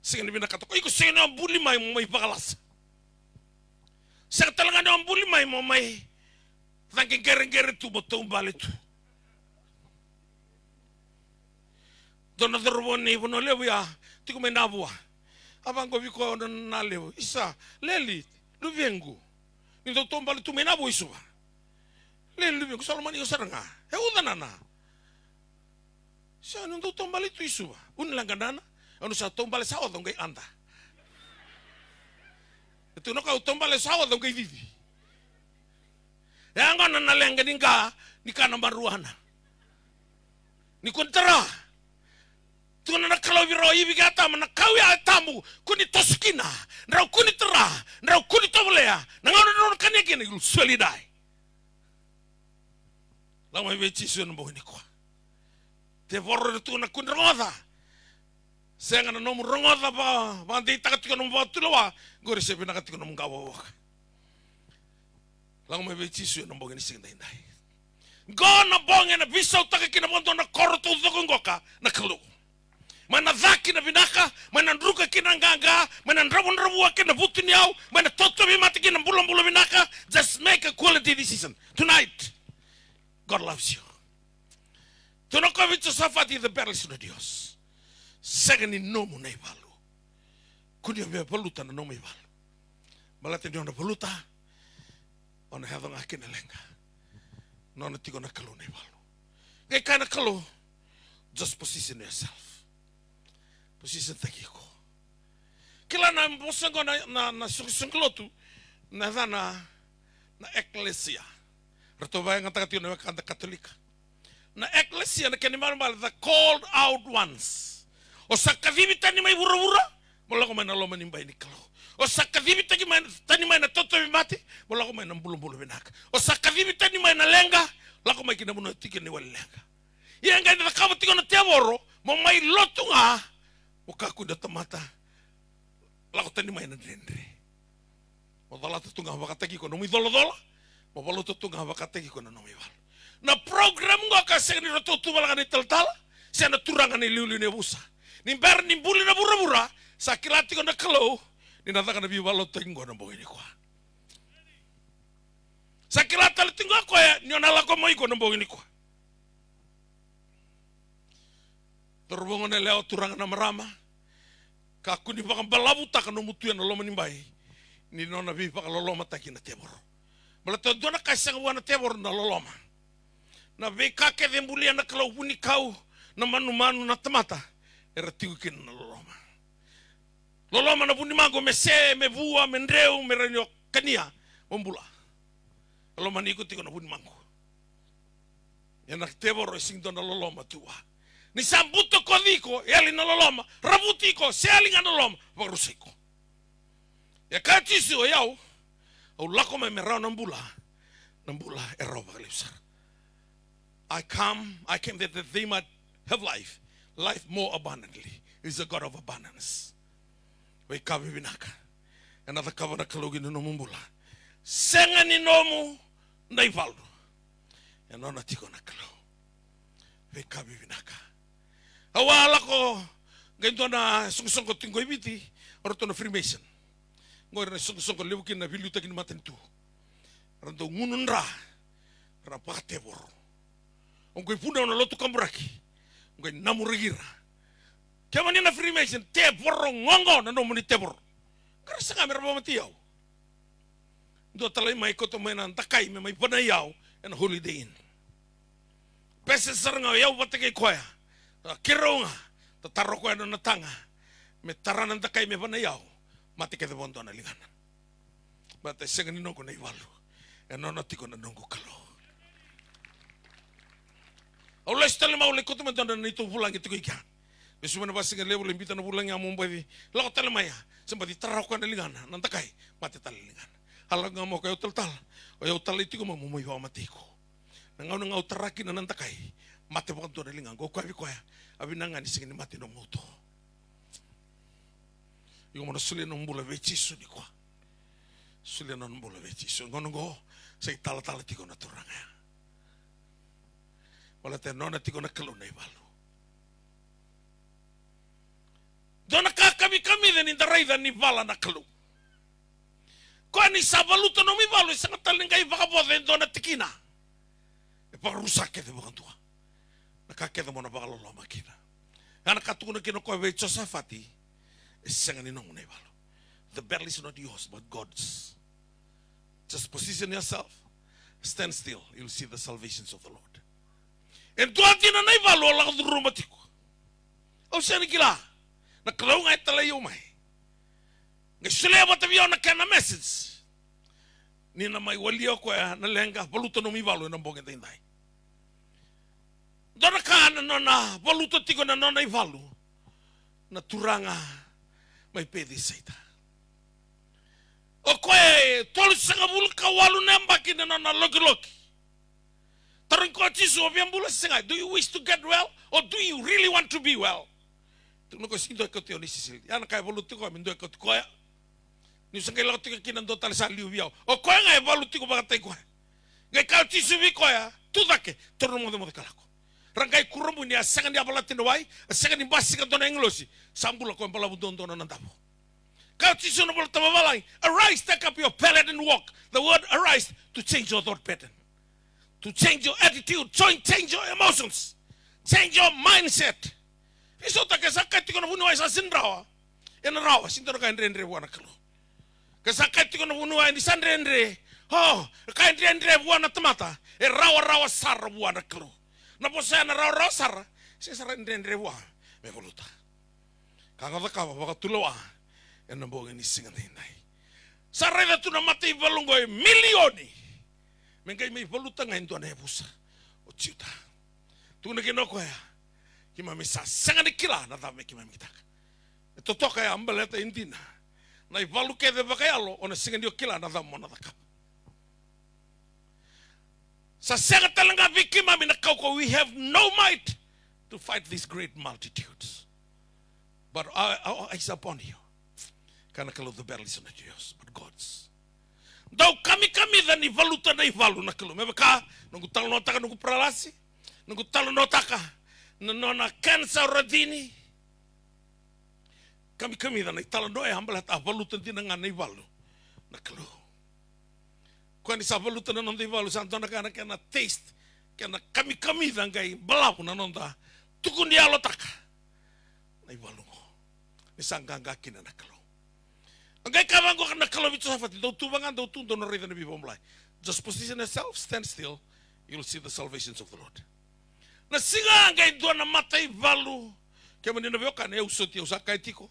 Speaker 1: Sing ni binakato ko iko sing na buli mai pakalas. Sa talaga na buli mai mo mai. Tangking gereng tu botong balit. Dona dorbo ni bono lebu ya. Tiko mai nabua. Abang ko viko na lebu. Isa leli luvengu. Nito tombali tu mena bo isu ba. Lelu ko salomani ko saranga. He udanana. Sa nito tombali tu isu ba. Unlang kanana. Ano sa tombali sa odong kay anda. Ito no ka tombali sa odong kay vivi. Ya ngana na lenga ni kana maruana. Ni kontra. Tuna na kalau biro ibi kata mana kau ya tamu kuni toskina nrau kuni tera nrau kuni toblea nangono non kanya kini solidai lama beci sun bo ni ko te vorro tu na kun rongoda senga na nomu rongoda ba di takat ko nombo tulowa gori se bina kat ko nom gawo lama beci sun bo ni sing dai gona bonge na bisau takakina mondo na korto zogongoka na kalu mana zaki na binaka, mana ndruka kina nganga, mana ndrabu kina butu niau, mana toto mati kina bulan binaka. Just make a quality decision tonight. God loves you. Tu no convinto safati the battles de Dios. Segani nomu na ibalu. Kunia me poluta na nomu ibalu. Malate ni ona poluta, ona hadonga kina lenga. Nona tigo na kalu na ibalu. Ngay kana kalu, just position yourself. Posisi takiko. Kila na mbosango na sunglotu na eklesia. Rato vai ngata tio na kanta katolika. Na eklesia na keni mal the called out ones. O sakadivi tani mai vura-vura, mola ko mai na loma nimbai ni kalau. O sakadivi tani mai na toto mati, mola ko mai na bulu-bulu benak. O sakadivi tani mai na lenga, la ko mai kina muna tike ni wal lenga. Ia ngai na kawa tiko na teavoro, mo mai lotunga, mo kaku da tamata. La ko tani mai na dendre. Mo dala tunga wakateki ko no mi dolo-dolo, mo balo tunga wakateki ko no mi wal. Na program ngo ka seng ni roto tu balaga ni tal-tal, se na turanga ni liuli ni busa. Ni ber ni buli na bura-bura, sa kilati ko na kalau, ni nataka na biwalo tengo na bongi ni kwa. Sa kilata li tengo ko ya, ni onala ko moi ko na bongi ni kwa. Terbongo na leo turanga na marama, ka kuni baka balabu taka no mutuya na loma ni mbai, ni nona bi baka loloma taki na teboro. Malata dona kaisanga wana teboro na loloma. Na be kake de mbulia na kalau puni kau, na manu-manu na tamata, era tigu kina na loloma. Loloma na puni mango me se, me vua, me ndreu, me renyo kania, ombula. Loloma ni iko tigo na puni mango. Yana teboro sing na loloma tua. Ni sambuto kodiko, yali na loloma, rabutiko, se ali na loloma, varusiko. Ya kachisi o yau, au lako me merao na mbula erao bagalisar. I came that they might have life more abundantly. He's a God of abundance. We kabi binaka. Another kavana kalugi no mumbula. Senga ni nomu na ivaldo. E nona tiko na kalau. We kabi binaka. Awala ko ganto na sungsong tingo ibiti oroto na Freemason. Ngor na sungsong libukin na biluta kin maten tu. Ranto ngununra rapate bor. Ongkoi puna na lotu kamburaki. Ongkoi namurigira. Kaya man na Freemason te borro ngongo na no muni te borro. Karasa nga meraba matiyao. Do talay may koto may na takay may panayaw and Holiday Inn. Pese saranga yaw batakay koya. Kiro nga tataro ko na natanga. Me taranan takay me panayaw. Mati ke de bondo na linganan. Bata sengan no ko na iwalu. Eno natiko na nongo kalo. Aula stelle maule koto me dona nito pulang itu ikan. Besuma na basing level imbita na pulang ya mumbai. Lako tale maya. Sembati tarau ko na lingana. Nantakai mati tale lingana. Halang nga mo kayo tal-tal. O yaw tal iti ko mamumuyo mati ko. Nangaw na ngaw taraki na nantakai. Mati po kanto na lingan. Go kwabi kwaya. Abi na nga nisingin ni mati ng muto. Yung mo na suli ng mula vechiso ni kwa. Suli ng mula vechiso. Ngono go. Sa itala-tala ti ko na turanga. Wala tayo nona ti ko na kalunay balo. Doon nakakami-kami din indarayda ni bala na kalu. Kung ani sabaluto no mi balo, isang taling kayo baka po din doon na tikina. E pagrusak kaya bukan tua. Nakakita mo na baka loloma kina. Nga nakatuko na kinukuha by Josafati, isang aninong na balo. The battle is not yours, but God's. Just position yourself, stand still, you'll see the salvations of the Lord. En tuan tina na ibalo ala ka durumatiko. O siya ni kila. Nakalaw nga italayo may. Ngay sulaya ba tabiyaw na kaya na message. Ni na may waliyo ko ya nalenga. Baluto no ibalo ng bongin tayo. Doon na ka na baluto tiko na na ibalo. Na turanga may pwede sa ita. O kwe tol sa ngabul kawalo na mbaki na na logi-logi. Do you wish to get well or do you really want to be well? Tuno ko sindo ko tio ni sisil. Yan kay voluti ko mindo ko ko ya. Ni sangay la ko kinan do tal sa liu biao. O ko nga voluti ko ba tay ko. Ngay ka ti subi ko ya. Tu dake torno mo de kalako. Rangay kurumu ni asangan dia balatin wai, asangan ni basi ka don englosi. Sambula ko balabu don don nandabo. Ka ti suno bol tamabalay. Arise, take up your pallet and walk. The word arise to change your thought pattern. To change your attitude, change your emotions, change your mindset. Iso ta kasakay tiko na bunuay sa sinrawa. Yan rawa, sinto na kain rendre buwan na kalo. Kasakay tiko na bunuay ni san rendre. Oh, kain rendre buwan na tamata. E rawa sarra buwan na kalo. Naposaya na rawa sarra. Siya sa rendre buwan. May voluta. Kakata ka, baka tulawa. Yan na buwan ni singan hinay. Sareda tu na mate i valu ngoi milioni. Mengai me valu tanga into na ebusa. O ciuta. Tu na kino koe. Kima me sa sanga ni kila na tame kima me kitaka. E totoka ya ambaleta intina. Na i valu ke de vakayalo ona singa ndio kila na tamo na taka. Sa sanga talanga vikima mina kauko, we have no might to fight these great multitudes. But our eyes upon you. Kana kalau the battle is not yours, but God's. Dau kami da ni valuta na ivalu na kalau. Mebeka nungu talo notaka nungu pralasi, nungu talo notaka nona cancer radini. Kami da na italo noe hambala ta valuta dina ngana ivalu na kalau. Kau ni sa valuta na nonda ivalu santona kana kana taste, kana kami da ngai balau na nonda tukun dia lotaka na ivalu. Nisanganga kina na kalau. Angay kawango ka na kalau bito sa fati. Daw tubangan, daw tundo na rita na bibomlay. Just position yourself, stand still. You'll see the salvations of the Lord. Nasinga angay doon na matay valu. Kaya man ninabiyo ka na usot yung sa kay tiko.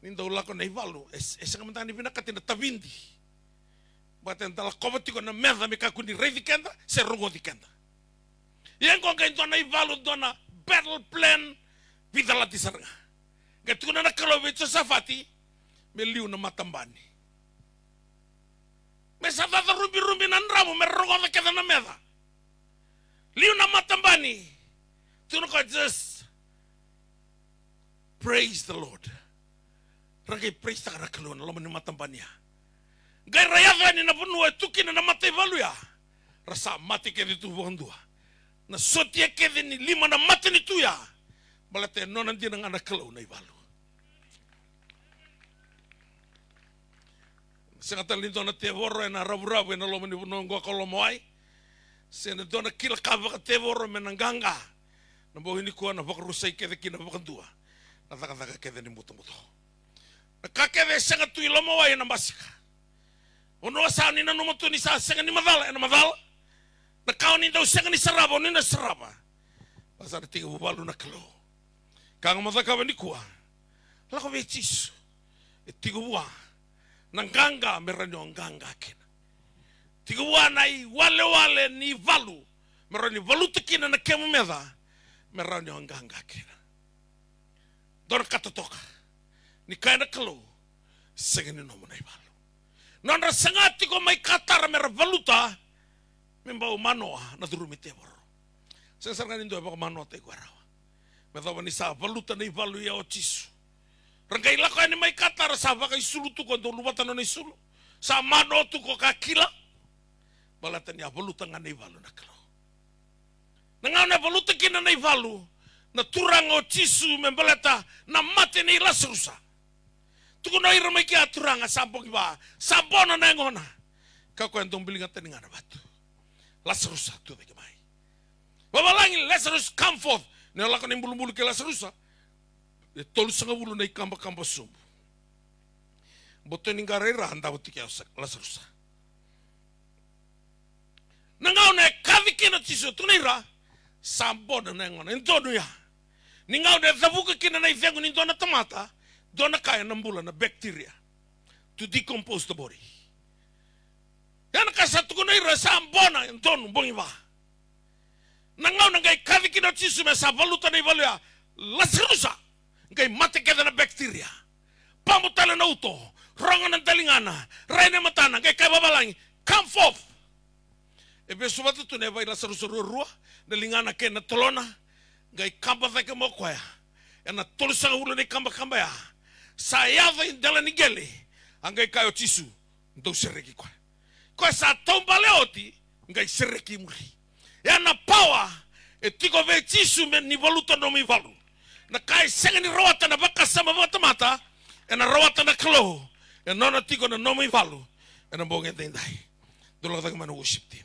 Speaker 1: Nindaw lako na ivalu. Esa nga mantang ni pinakatin na tabindi. Baten tala kobatiko na merda mi kakundi rei di kenda, se rungo di kenda. Yang ko angay doon na ivalu doon na battle plan vidala di saranga. Gatu na kalau bito sa fati. Meliu na matambani. Mesa tata rumbi nan ramu merongo na keda na meda. Liu na matambani. Tuno ko just praise the Lord. Ragay praise ta kana kalau na loman ni matambani ya. Gay rayada ni na bunua tukin na matay valu ya. Rasa mati ke ditu bondua. Na sotia ke ni lima na mati ni tu ya. Balate nonan din ang anak kalau na ivalu. Sengatan linto na tevoro na rabu-rabu na lomo ni bunongo kolomoai. Sena dona kila kava ka tevoro menanganga. Na bo ini kuana bakrusai kede kina bakandua. Na taka kede ni muto-muto. Na kakede senga tu ilomoai na masika. Ono sa ni na numoto ni sa senga ni madala na madala. Na kau ni daw senga ni saraba ni na saraba. Pasar tiga bubalu na kalo. Kang madaka ni kuwa. Lako vetis. Tiga buah. Nanganga meranyo nganga kina. Tigawa nai wale ni valu. Meranyo valu tekina na kemu meda. Meranyo nganga kina. Don katotoka. Ni kaya na kalau. Segini nomo na valu. Nandra sangati ko may katara mera valuta. Membau manoa na durumi teboro. Sesarkan indo bako manoa te guarawa. Metawa ni sa valuta na valu ya otisu. Rangkai lako ani mai kata rasa baka isulu tu ko ndolu batano ni sulu. Sa mano tu ko kakila. Balatan ya voluta ngane valu na kalo. Nangana voluta kina na valu na turang o tisu membalata na mate ni lasrusa. Tuko na ira mai kia turang sampong ba. Sampona na ngona. Kako entong bilinga teningana batu. Lasrusa tu de mai. Babalangi Lazarus come forth. Ne lako ni bulu-bulu ke Lazarus. Tolu sanga bulu na ikamba sumbu. Boto ni ngarera handa butiki ya Lazarus. Nangau na kaviki na tisu tunira sambona na ngona entono ya. Ningau na zabuka kina na izengu ni dona tomata, dona kaya na mbula na bacteria to decompose the body. Yana kasatu kuna ira sambona entono bongi ba. Nangau na ngai kaviki na tisu me savaluta na ivalu Lazarus. Ngai mate keda na bacteria. Pamutala na uto. Rongan ng talingana. Raina matana. Ngai kaya babalangi. Come forth. Ebe subatu tu neba ila sarusururua. Nalingana ke na tolona. Ngai kamba thake mo kwaya. E na tolusanga ulo ni kamba ya. Sayava indala ni gele. Ngai kayo tisu. Ndau sereki kwaya. Kwa sa tomba leoti. Ngai sereki muri. E na power. E tiko ve tisu men ni voluta no mi valu. Na kai senga ni rawata na baka sama mata e na rawata na kalo e nona tiko na nomi valu e na bonge tendai dolo ta kama worship team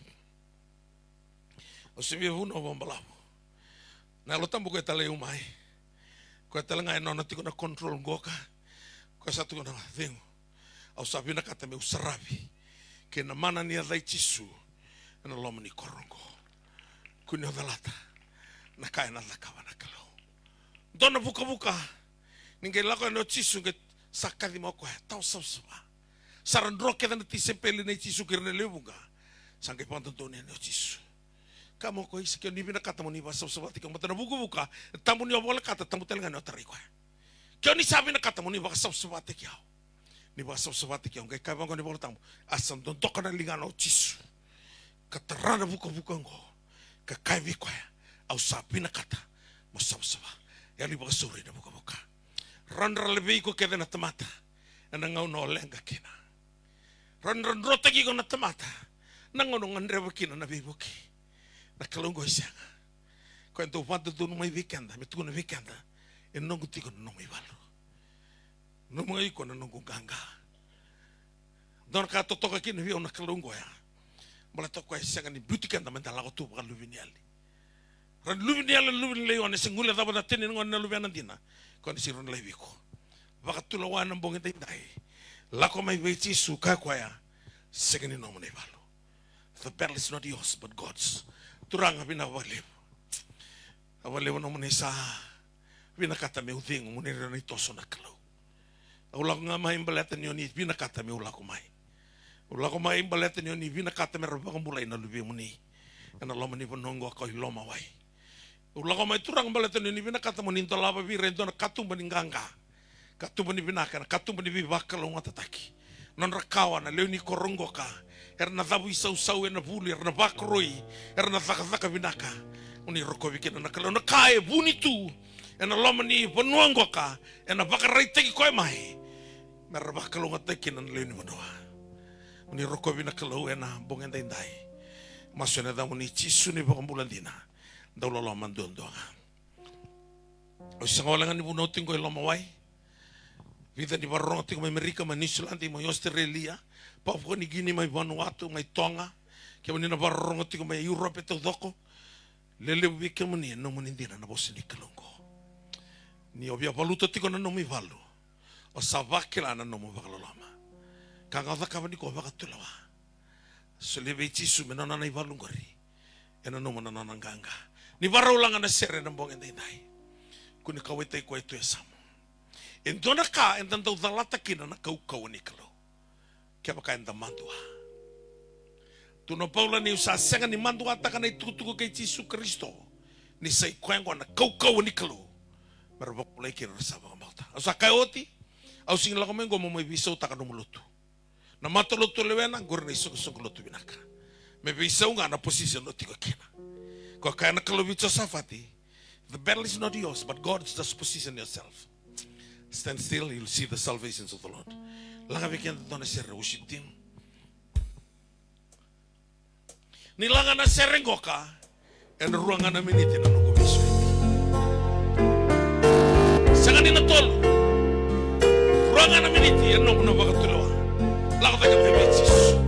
Speaker 1: o se viu no bombalabu na lo tambo ko tale umai ko tale ngai nona tiko na control ngoka ko sa tiko na vengo au sabi na kata me usarabi ke na mana ni dai tisu na lomo ni korongo kunyo dalata na kai na lakava na kalo dona buka-buka. Ninguém lá quando eu te suga saca de mal correto. Tão só. Saran roke na ti sempeli na Jisu kirne lewunga. Sangke pantontonia ne Jisu. Kamu ko isa kyo ni binakata mo ni basa sabati kang matana buka tamu ni wala kata tamu telenga no tariko. Kyo ni sabi na kata mo ni basa sabati kyo. Ni basa sabati kyo kay kabang ko ni bola tamu asam don toka na lingano Jisu. Katarana buka ngo. Ka vi kwa au sabi na kata mo sabsaba. Ya li baka suri na buka. Randra lebih ko kede na tamata. Nangau no lenga kina. Randra rotagi ko na tamata. Nangono ngandre kina na bibuki. Nakalunggo siya. Kung ito upanto ito nung may weekend, may tuko na weekend, nung guti ko nung may balo. Nung mga iko na nung ganga. Doon ka totoka kinabiyaw nakalunggo ya. Malato ko siya nga ni beauty kanda mandala ko tupa ka lubiniali. Ran lubiniali na singula dapat natin yung na lubianan din na. Kung si ron laiwi ko. Baka tulawan ng bongin tayo dahil. Lako may wechi suka ko ya. Siya nga ni nung may balo. The battle is not yours but God's. Turang pinawaliw. Awaliw naman sa pinakata may uting umunira na ito so nakalaw. Ula ko nga maimbalatan yun ni pinakata may ula ko may. Ula ko maimbalatan yun ni pinakata may rabakang bulay na lubi mo ni. Ano lama ni panonggo ako ilomaway. Ula ko may turang balatan yun ni pinakata mo ninto laba birento na katumba ni ganga. Katumba ni pinaka na katumba ni bibakal ang matataki. Non rakawa na leo ni koronggo ka. Erna tabu isau-sau na buli, erna bakroi, erna taka-taka binaka. Uni roko bikin na kalau na kaya buni tu, erna lama ni penuanggo ka, erna bakarai teki koi mai. Merah bakalo ngatekin na leo ni madoa. Uni roko bina kalau erna bongen dai. Masuknya damu ni Jisu ni bakam bulan dina. Daulah lama doang. Osang walangan ni buno tingko lama wai. Vida di barong tingko Amerika, New Zealand, Australia. Papua ni Guinea mai Vanuatu mai Tonga ke mani na barong tiko mai Europe to doko lele wike mani no mani dina na bosi ni kalongo ni obia baluto tiko na no mi valu o savakela na no mo bakalama kanga daka ni ko bakatulawa so lebe Jisu menana na ivalu ngori ena no mana na nganga ni barulanga na sere na bongen dai kuni kawete ko itu esamo endona ka entando dalata kina na kau ni kalo kaya bakain ta mandua. Tuno Paula ni usasenga ni mandua takana itutuko kay Jisu Kristo. Ni say kwengo na kau ni kalo. Merbok mulai kira rasa baka mauta. Asa kayoti, au sing la komengo mo may bisaw takano muluto. Na matuluto lewena gor na isog luto binaka. May bisaw nga na position no tiko kina. Ko kaya na kalo bicho safati. The battle is not yours, but God's just position yourself. Stand still, you'll see the salvations of the Lord. Langa bikin tona serre worship team. Nilanga na serengoka en ruangan na minute na nunggu bisu. Sangan ni natol. Ruangan na minute en nunggu na bakatulawa. Langa taga may bitsis.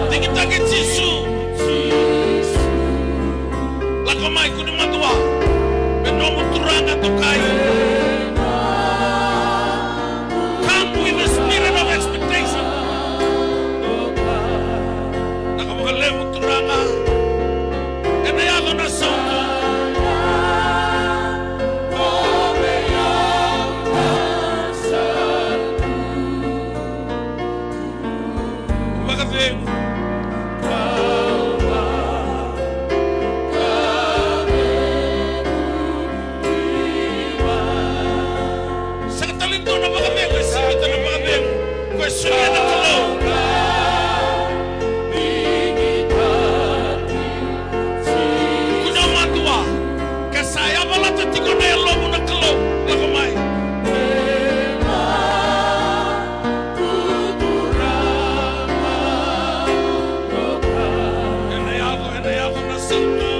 Speaker 1: Tingitagin Jisu. Lako mai kuni matua. Nomo turanga tokai. Come with the spirit of expectation. Nakamakalevo turanga. Kanayado na sauto. Kumakating. Suya na kalau kuna matua kasaya bala tatiko na yalo muna kalau lakomai enayado na santo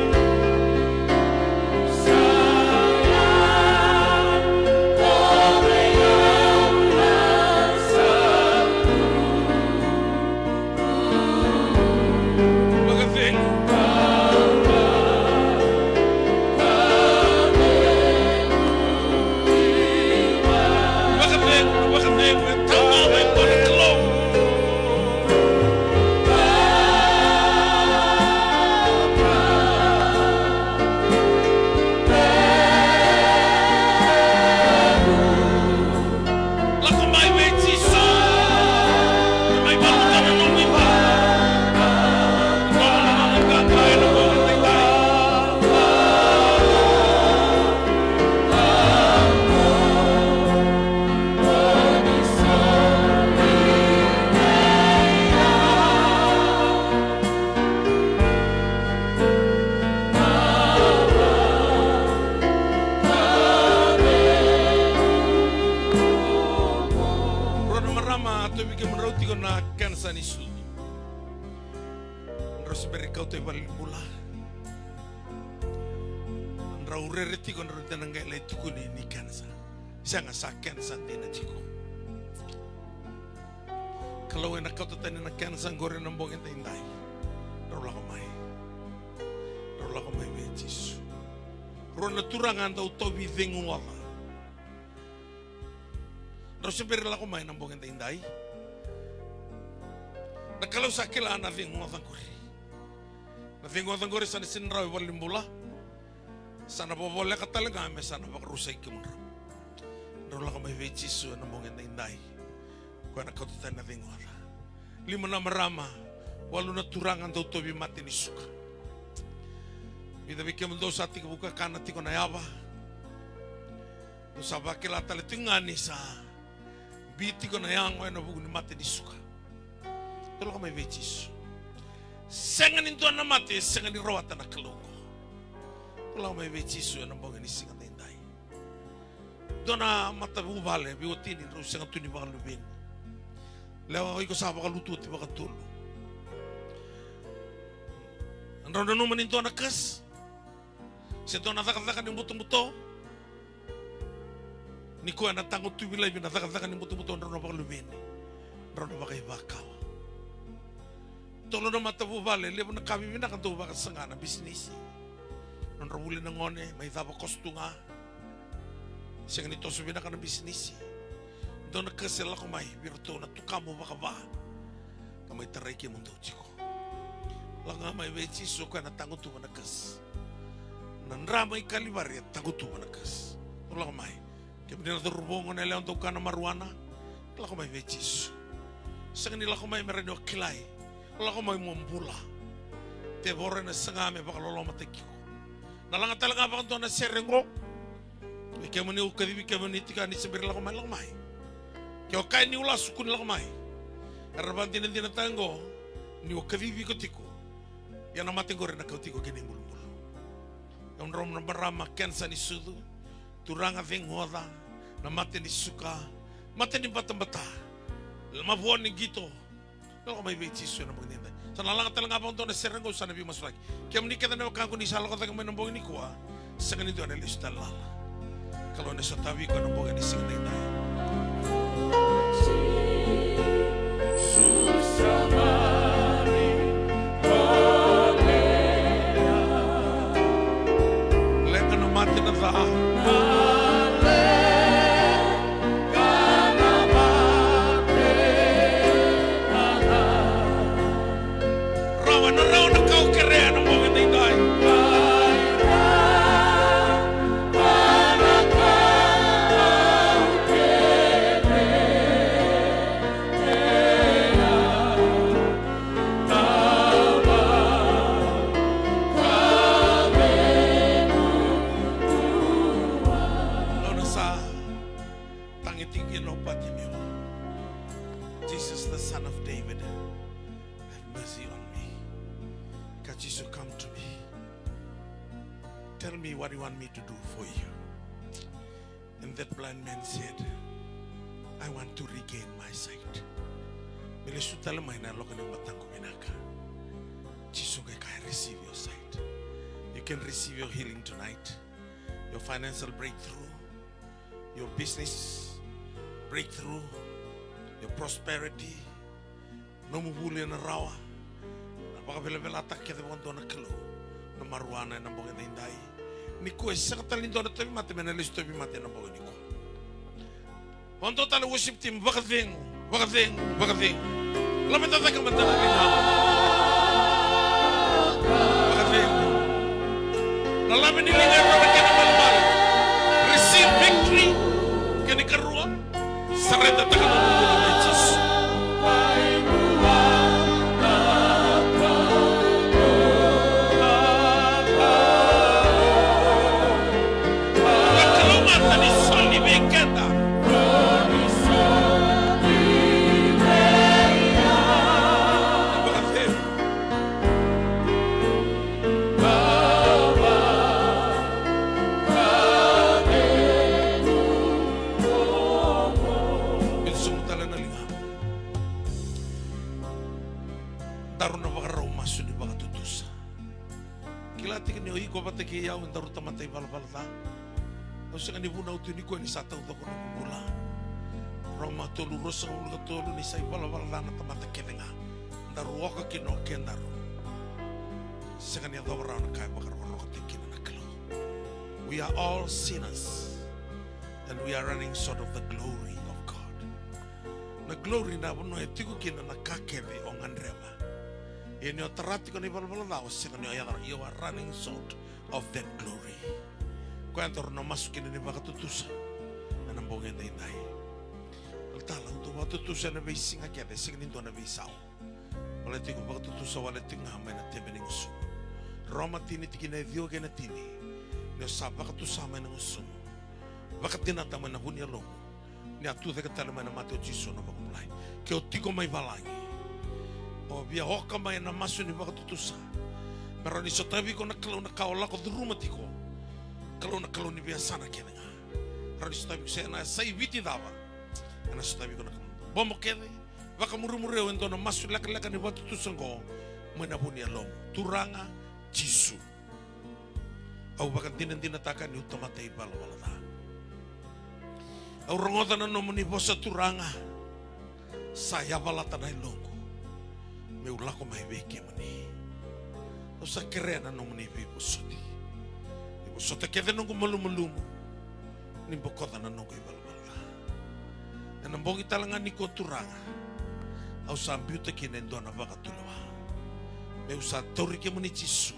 Speaker 1: to bikin menrauti ko na kansa ni su. Nros beri kau to balik mula. Nrau rereti ko nrau tenang gay lai tuku ni kansa. Siya nga sa kansa din na tiko. Kalau enak kau to tani na kansa gore nambong enta inday. Nrau lako mai. Nrau lako mai be Jisu. Nrau naturangan tau tobi dengu wala. Nrau seberi lako mai nambong enta inday. Na kalau sakila na dengu wala. Nafingo ang gori sana sinraw walimbula sana bobole katalaga me sana bakrusay kimura rola ka may vechisu na mongin na inday ko na katutan na fingo ala lima na marama walu na turangan daw tobi mati ni suka bida bikem do sati ko buka kanati ko na yaba no sabakila taletingani sa biti ko na yang na bugu ni mati ni suka rola ka may vechisu sengan itu anak mati, sengan dirawat anak kelungko. Kalau mau Jisu yang nambang ini sengan tindai. Dona mata bubale, biotini terus sengan tu ni bakal lubin. Lewa iko sah bakal lutut bakal tulu. Andro nanu menintu anak kes. Seto anak tak yang buto-buto. Niko anak tanggut tu bilai bin tak yang buto-buto andro bakal lubin. Andro bakal bakau. Tolo na matabu bale, lebo na kami bina kan tuba kasanga na bisnis. Non rabuli na ngone, may taba kostu nga. Siya ganito subina ka na bisnis. Doon na kasela ko may, birto na tukamo baka ba. Kamay taray ki mundo chiko. Langa may vechi suka na tango tuba na kas. Nanramay kalibari at tango tuba na kas. Wala ko may. Kaya na turubongo na ilang tuka na maruana. Wala ko may vechi su. Siya ganila ko may meron yung kilay. Wala ko may mumbula. Te bore na sangame baka lolo matekiko. Nalanga talaga pa kanto na serengo. Ike mo ni ukadibi ke mo ni tika ni sabir la ko may lakmay. Kaya kay ni ula sukun la ko may. Araban din na tango ni ukadibi ko tiko. Yan ang matingore na kau tiko kini mulmul. Yung rom na barama kensa ni sudu. Turanga ving hoda. Na mati ni suka. Mati ni batang-bata. Mabuan ni gito. Kalau may Jisu na magninday. Sa nalang talaga pa ito na serenggo sa nabi mas lagi. Kaya manikita na wakang ni salo ka tagang may nambong ini kuha. Sa ganito na lilis talala. Kalau na sa tabi ko nambong ini sing ninday. Leka na mati na ta. Jesus, the Son of David, have mercy on me. God, Jesus, come to me. Tell me what you want me to do for you. And that blind man said, I want to regain my sight. Jesus, I receive your sight. You can receive your healing tonight. Your financial breakthrough. Your business breakthrough. Your prosperity. No mubuli na rawa. Napakabila-bila atak kita bukan doon na kalo. Na maruana na mga nainday. Niko isa katalin doon na tabi mati. Menalis tabi mati na mga niko. Wanto tala worship team. Bakading. Lamit na tayo kamanta na rinama. Bakading. Nalamin nilingan na magkinamalmal. Receive victory. Kanikaruan. Sarenda tayo ng mga Jesus. Taru na baka raw maso ni baka tutusa. Kilati ka niyo iko pati kiyaw ang taru tamatay balbalta. O siya kanibuna uto ni ko ni sataw to ko ng bula. Roma tolu rosa ulo tolu ni say balbalta na tamatay kene nga. Taru waka kino kendaru. Siya kaniya daw raw na kaya baka raw katikin na nakalo. We are all sinners. And we are running short of the glory of God. Na glory na puno etiku kina na kakebe o ngandrema. Ini o terati ko ni balbalta o siya kaniya you are running short of that glory. Kuantor na masukin ni baka tutusa. Na nambongin na inday. Altala untuk baka tutusa na basing akya desing ninto na basaw. Wala tiko baka tutusa wala tiko hamay na tebe ng usumo. Roma tini tiki na dio kena tini. Nyo sa baka tusama ng usumo. Baka tinatama na hunya lomo. Ni atu te katala na mateo jiso na baka mulai. Keo tiko may balangi. O bia hoka may na maso ni baka tutusa. Pero ni sotabi ko nakalaw na kaola ko duruma tiko. Kalau na kalau ni biasa na kena nga. Pero ni sotabi ko saya na say viti dava. Na sotabi ko na bomo kene. Baka murumureo ento na maso laka-laka ni baka tutusa ko. May nabunia lomo. Turanga jisu. Au baka tinataka ni utamatay balawalata. Au rongotan na nomo ni bosa turanga. Saya balata na ilongo. Me ulako mai beke mani. O sa kere na nomo ni bibo soti. Bibo soti kede nungu malumu. Nimbo kota na nungu ibalbalata. Na nambongi talangan ni ko turanga. Au sa ambiuta kine ndona baka tulawa. Me usa tauri ke mani jisu.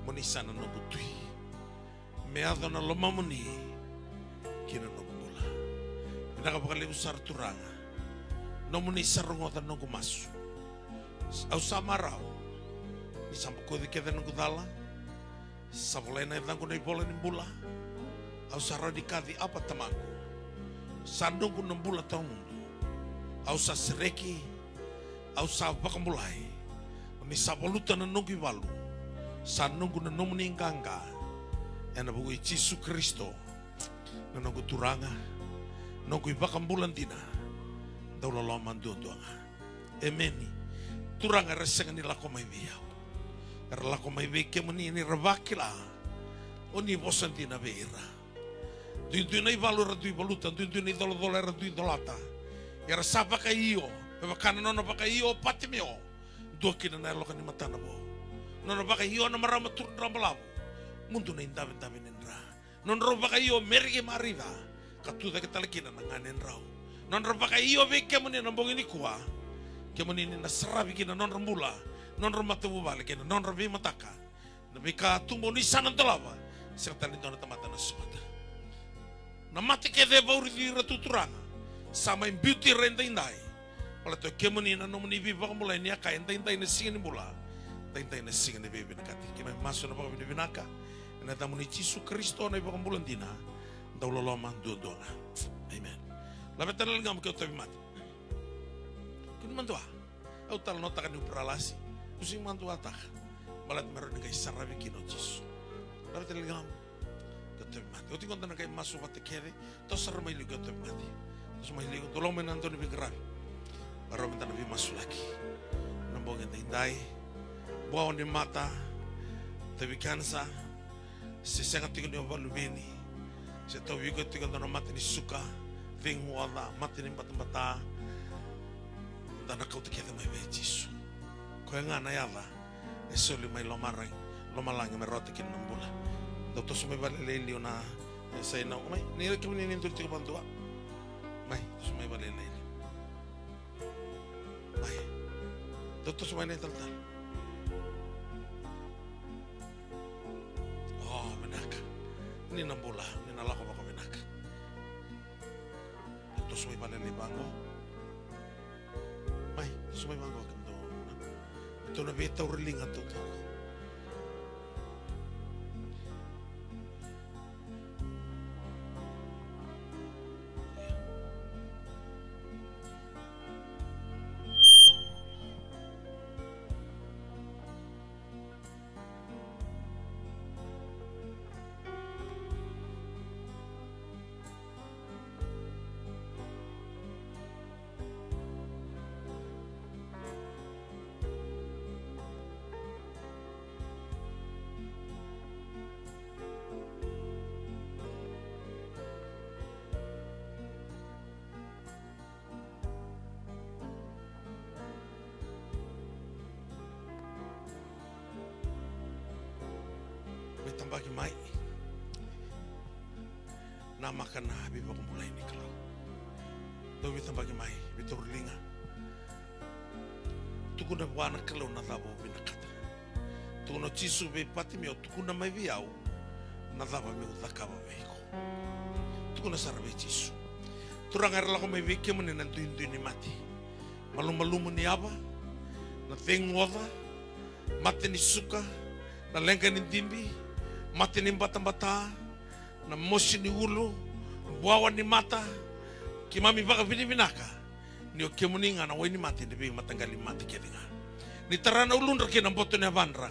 Speaker 1: Moni sana nungu tui. Me adho na loma moni. Kina nungu mula. Pinaka bakali usar turanga. No moni sarungota nungu masu. Au sa marau. Ni sampo kodi kede nungu dala. Sabolena idangu na ibola ni mbula. Au sa radikadi apa tamaku. Sa nungu nambula tau mundu. Au sa sereki. Au sa bakamulai. Ni saboluta na nungu iwalu. Sa nungu na nomu ni nganga. Ena buku Yesu Kristo. Na nungu turanga. Nungu ibakambulan dina. Daula loma nduanduanga. Emeni. Turanga resenga ni lako mai biyau. Kara lako mai biyau mani ni rabakila. Oni bosan dina beira. Dui na iwalu radui balutan. Dui na idolo radui dolata. Yara sabaka iyo. Bebakana nono baka iyo patimio. Dua kina na elokan ni matana bo. Nono baka iyo na marama turun rambalabu. Mundu na indabe nendra. Nono baka iyo merige marida. Katuda ketalakina na nganen rau. Nono baka iyo beke mani nambong ini kuwa. Kemani ni nasarabi kina nono mula. Nono matabu balik kina nono bi mataka. Nabika tumbo ni sana tolaba. Serta ni nono tamata na sumata. Na mati kede bauri di ratuturanga. Sama in beauty renda indai. Kalau tu kemani na nomo ni biba mulai ni aka intai na singa ni mula. Intai na singa ni bibi nakati. Kima masuk na baka binaka. Na tamu ni Yesu Kristo na iba kambulan dina. Daula loma dua-duanga. Amen. Labetan lang ngam kau tabi mati. Kun mantua. Au tal nota kan upralasi. Pusing mantua tak. Malat meron ni kay sarabi kino Yesu. Labetan lang ngam kau tabi mati. Kau tinggal tanah kay masuk mati kere. Tos saramai lu kau tabi mati. Tos mai ligo tolong menantu ni bingkarabi. Baru minta nabi masuk lagi. Nambongin tindai. Buah ni mata. Tapi kansa. Sesangat tinggal di bawah lubeni. Saya tahu juga tinggal dalam mati ni suka. Vingu Allah mati ni mata. Dan kau terkena mai bejisu. Kau yang ana ya Allah. Esoli mai lomarang. Lomalang meroti kin nambula. Doktor semai balik leli ona. Saya nak mai. Ni kami ni untuk tiga bantua. Mai semai balik leli. Mai. Doktor semai ni tal-tal. Oh, menaka. Ini nambula, ini nalako bako menaka. Doktor semai balik leli bangko. Mai, semai bangko kendo. Ito na beta uriling ato to. bagi mai. Nama kana biba kumulai ni kalau. Do bita bagi mai bitur linga. Tukuna wana kalau na tabo binakata. Tukuna chisu be pati mio tukuna mai biau na tabo me utakaba beiko. Tukuna sarabe chisu. Turang arla ko mai beke mene na tuin mati. Malu-malu ni apa? Na tengoda, mate ni suka, na lengka ni timbi, mate ni bata-bata, na mosi ni ulu, buawan ni mata, kimami baka binaka, ni o kemuninga na wini mati ni bi matanggali mati kedinga. Ni tarana ulun rake na boto ni avandra,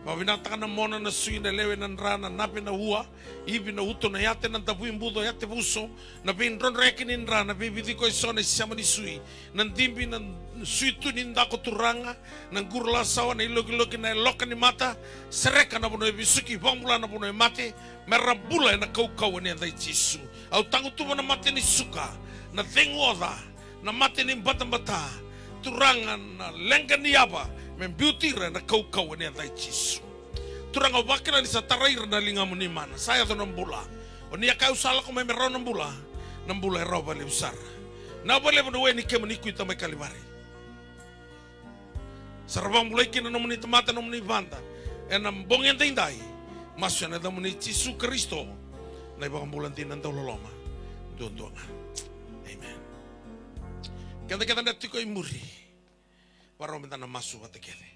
Speaker 1: mabinata na mona na sui na lewe na rana nape na hua, ibi na uto na yate na tabu imbudo yate buso, na bin ron reke ni rana, bibidi ko isone siyama ni sui, nan dimbi na sui tu ni ndako turanga, nan gurla sawa na ilogi-logi na iloka ni mata, sereka na buno bisuki, bambula na buno mate, merabula na kau-kau ni andai jisu. Au tangu tuwa na mate ni suka, na tengoda, na mate ni bata-bata, turanga na lenga ni aba, membiutira na kau-kau ni andai jisu. Turanga wakina ni sa taraira na lingamu ni mana, saya to nambula. O ni akau sala ko memero nambula e roba le usara. Na bale mo ni kemo ni kuita mai kalibari. Sarabang mulai kina no muni tomata no muni banda. Enam bongen tindai. Masya na da muni Yesu Kristo. Na ibang bulan tinan daw loloma. Doon. Amen. Kanda nati ko imuri. Waro minta na masu watekele.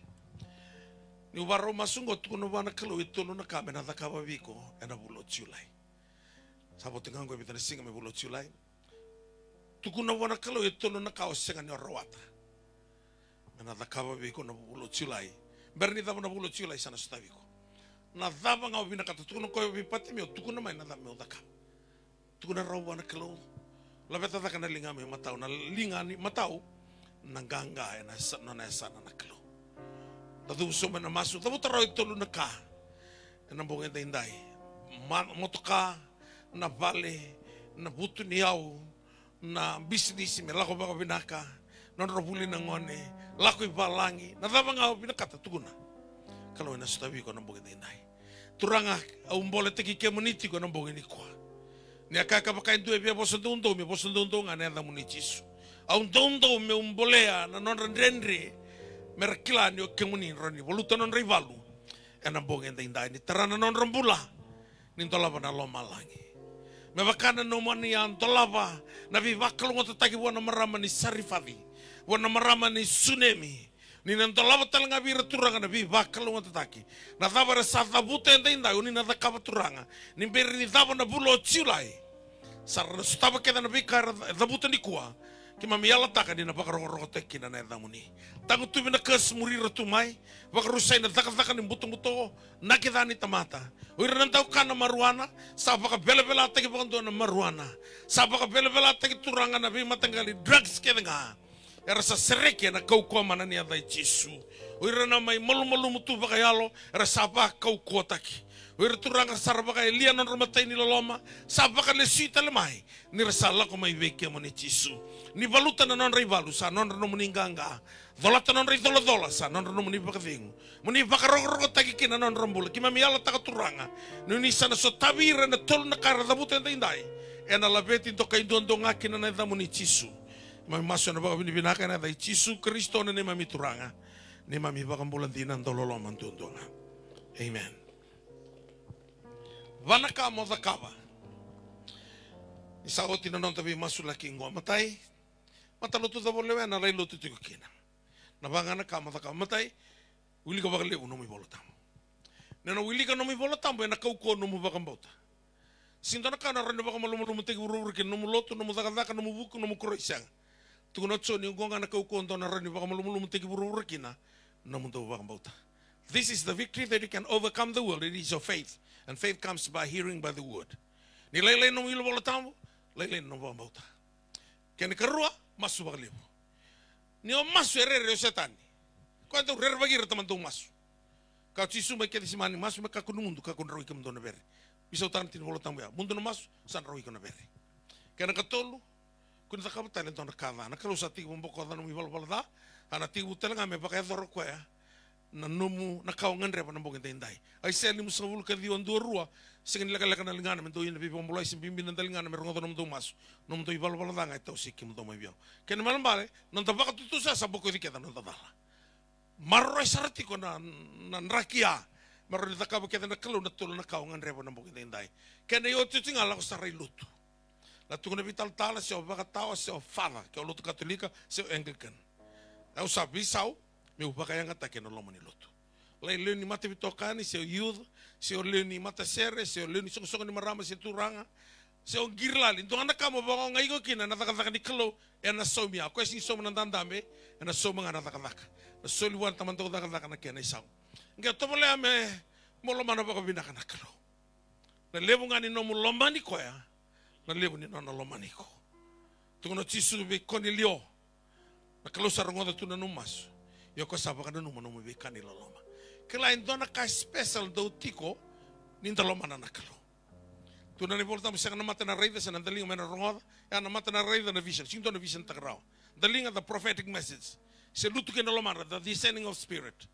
Speaker 1: Ni waro masungo tukuno wana kalau itu no nakame na takaba biko ena bulo chulai. Sabo tingang ko bitana singa me bulo chulai. Tukuno wana kalau itu no nakao singa ni rawata. Na takaba biko na bulo chulai. Berni tama na bulo chulai sana stabiko. Na dava ngau bina kata tukuno ko bipati meo tukuno mai na dame odaka. Tukuno raw wana kalau labeta takana linga me matau na linga ni matau nanganga na sana na kalau. Tadu soma na masu, tabu taro itolu na ka, na bongenda indai, motoka, na vale, na butu niau, na bisnis me lako baka binaka, na robuli na ngone, lako ibalangi, na taba nga binakata tuguna. Kalau na sutabi ko na bongenda indai. Turanga au mbole teki ke muniti ko na bongeni kwa. Ni akaka baka indue bia bosandundo nga na da munichisu. Au ndondo me umbolea na non rendendre. Merakila ni o kemuni roni voluta non rivalu ena bongenda indai ni tarana non rambula ni tolava na loma langi me bakana no mani an tolava na vivakalo ngota taki wana marama ni sarifadi wana marama ni tsunami ni nan tolava talanga vira turanga na vivakalo ngota taki na tava re sata buta indai uni na takava turanga ni beri ni tava na bulo chulai sarana stava keda na vikara da buta ni kuwa kima miala taka di na bakarongo teki na na muni. Tangu tu bina kes muri ratu mai, bakarusai na taka ni buto na kita ni tamata. Uira nantau kana maruana, sa baka bela teki bakanto na maruana. Sa baka bela teki turanga na bima tanggali drugs kedenga. Era sa sereke na kau mana ni adai Yesu. Uira na mai malu mutu bakayalo, era sa baka kau taki. Uira turanga sarabaka elia non romatai ni loloma, sa baka lesita lemai. Ni resala ko mai veke mo ni Yesu. Ni valuta na non rivalu sa non no muninganga. Volata non ridola sa non no muni bakavingu. Muni bakaroro taki kina non rombula. Kima miala taka turanga. Ni sana so tabira na tol na kara da buta indai. Ena labeti to kai dondo ngaki na da muni Yesu. Mami maso na baka binaka na da Yesu Kristo na ni mami turanga. Ni mami bakambulan dinan dololo mantundonga. Amen. Vanaka mo zakaba. Isa oti na non tabi masula kingwa matai. Matalotu da bolewe na lai lotu tiko kina. Na bangana ka mataka matai. Wili ka bakale uno mi bolotam. Nena wili ka no mi bolotam na kauko no mu bakambota. Sinto na kana rende bakamalumu teki urur kin no mu lotu no mu zakadaka no mu buku no mu kroisang. Tukuno tsoni ngonga na kauko ndo na rende bakamalumu teki urur kina no mu do bakambota. This is the victory that you can overcome the world. It is your faith. And faith comes by hearing by the word. Ni lele no mi bolotam, lele no bakambota. Kene karua masu bakalibu. Ni o masu erere o setani. Quando rere bagira tamantung masu. Kau cisu mai kedi simani masu me kakun mundu kakun roi ke mundu na bere. Bisa utan tin bolotam ya. Mundu na masu san roi ke na bere. Kena katolu kun takaba talento na kava. Na kalau sati bumboko da no mi bolo da. Ana tibu telanga me pakai doro kwa ya. na nomu na kau ngandre pa nambong indai. Ai se limu savul ka diwan dua rua sing laka laka na lingana men to ina pipa mulai sim pimpin na lingana mer ngoto nom to mas nom to ibal bal danga to sikim to mai biao. Ken malam bale non ta baka tutu sa saboko diketa non ta dala. Marro sarati ko na rakia. Marro ni takaba keta na kalu na tulo na kau ngandre pa nambong indai. Ken yo tutinga la ko sarai lutu. La tu na vital tala se o baka tawa se o fala ke o lutu katolika se o Anglican. Au sabi sau me upaka yang atake no lomo ni lotu. Lai leuni mata vitokani se o youth, se o leuni mata sere, se o leuni songo ni marama se turanga, se o girlali. Ndo anak kamo bango ngai go kina na taka ni kelo e na somia. Ko si somo nan dandame e na somo ngana taka. Na soli wan taman to taka na kena isau. Nge to mole ame molo mana bako binaka na kelo. Na lebu ngani no mo lomani ko ya. Na lebu ni no lomani ko. Tungo tisu be konilio. Na kelo sarongo tu na numas. Yo ko sapa kana numa numa be kanila loma. Kelain dona ka special do tiko ninta loma na nakalo. Tu na ni volta mo na mata na raida sa nandaling mena rongoda. Ya na mata na raida na vision. Sing na vision tagrao. Daling the prophetic message. Se lutu ke na loma the descending of spirit.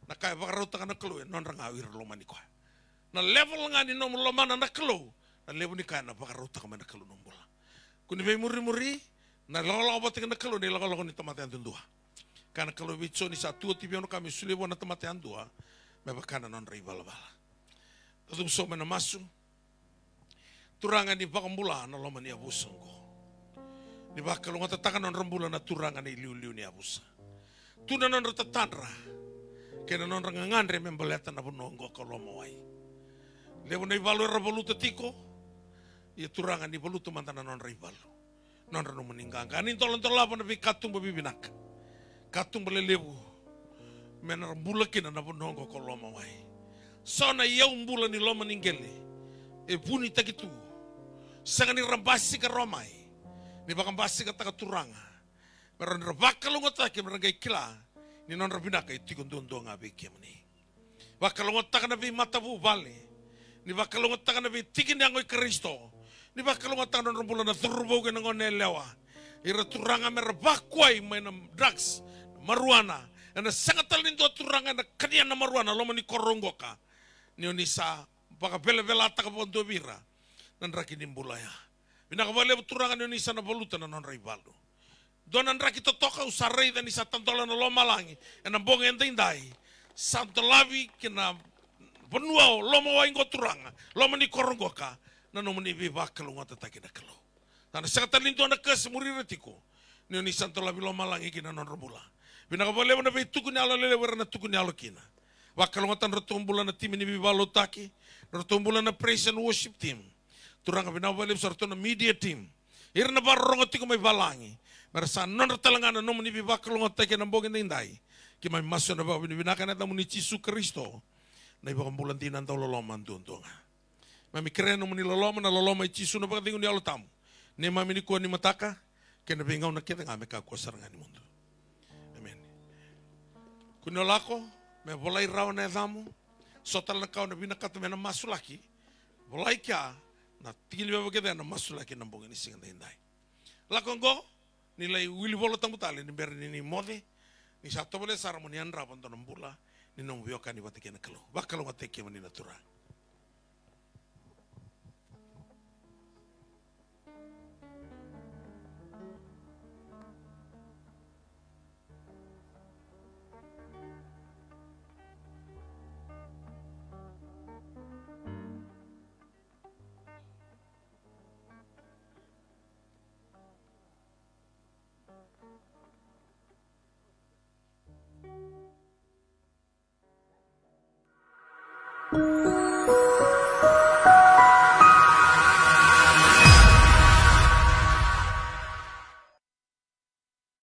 Speaker 1: Na kaya bakarota kana kalo non ranga wir loma ni ko. Na level nga ni no loma na nakalo. Na level ni kaya na bakarota ka mena kalo nombula. Kuni be muri na lolo bote kana kalo ni lolo ni tamate andundua. Karena kalau bicara ni satu tipe orang kami sulit buat tempat yang dua, mereka non rival bala. Tentu so mana masuk, turangan di bakal bulan, kalau mana abusan ko. Di bakal orang tetakan non rembulan na turangan ni liu ni abusan. Tuna non retetandra, kena non rangangan membelatan apa nonggo kalau mawai. Lepas ni balu rebalu tetiko, ya turangan di balu tu mantan non rival, non renu meninggalkan. Ini tolong apa nabi katung babi binak. Katung belelebu menar bulakin na bonongo ko loma wai sona yau mbula ni loma ningele e puni takitu sangani rambasi ka romai ni bakam basi ka taka turanga meron rabakalo ngota ke merangai kila ni non rabina ka itikon dondo ngabe kemni bakalo ngota ka nabi matabu vale ni bakalo ngota ka nabi tikin yang oi Kristo ni bakalo ngota non mbula na turbo ke ngone lewa ira turanga merbakwai main drugs maruana na sangat talindo turanga na kania na maruana lo mani korongoka ni onisa baka bele ta ka bondo bira nan raki nimbulaya bina ka bale turanga ni onisa na voluta na non rivaldo donan raki totoka usarei dan isa tantola na lo malangi na bonga endai santo lavi kina benua lo mo waingo turanga lo mani korongoka na no mani biba kalunga tataki na kalo tan sangat talindo na kes muri retiko ni onisa santo lavi lo malangi kina non robula bina ka boleh na beituku ni alo lele werna tuku ni alo kina. Wakal ngatan rotombulan na tim ni bibalo taki, rotombulan na praise and worship team. Turang bina boleh sarto na media team. Irna barong ati ko may balangi. Marasa non talangan na nomu ni bibakal ngotake na bogin indai. Ki may maso na ba binaka na tamu ni Yesu Kristo. Na ibang bulan tinan taw loloman tuntunga. Mami keren nomu ni loloman na loloma Yesu na pagtingon ni alo tamu. Ni mami ni ko ni mataka kena bingaw na kita ngame ka kuasarangan ni mundo. Kuno lako, me volai rau na damu, sotal na kau na binakata me na masulaki, volai kia, na tigil beba kita na masulaki na bongin isingan na hindai. Lako ngo, nilai wili bolo tambutali, ni beri ni mode, ni sato bole saramonian rapan to nambula, ni nong bioka ni batike na kalu. Bakalo ngateke mani naturang.
Speaker 2: Thank you.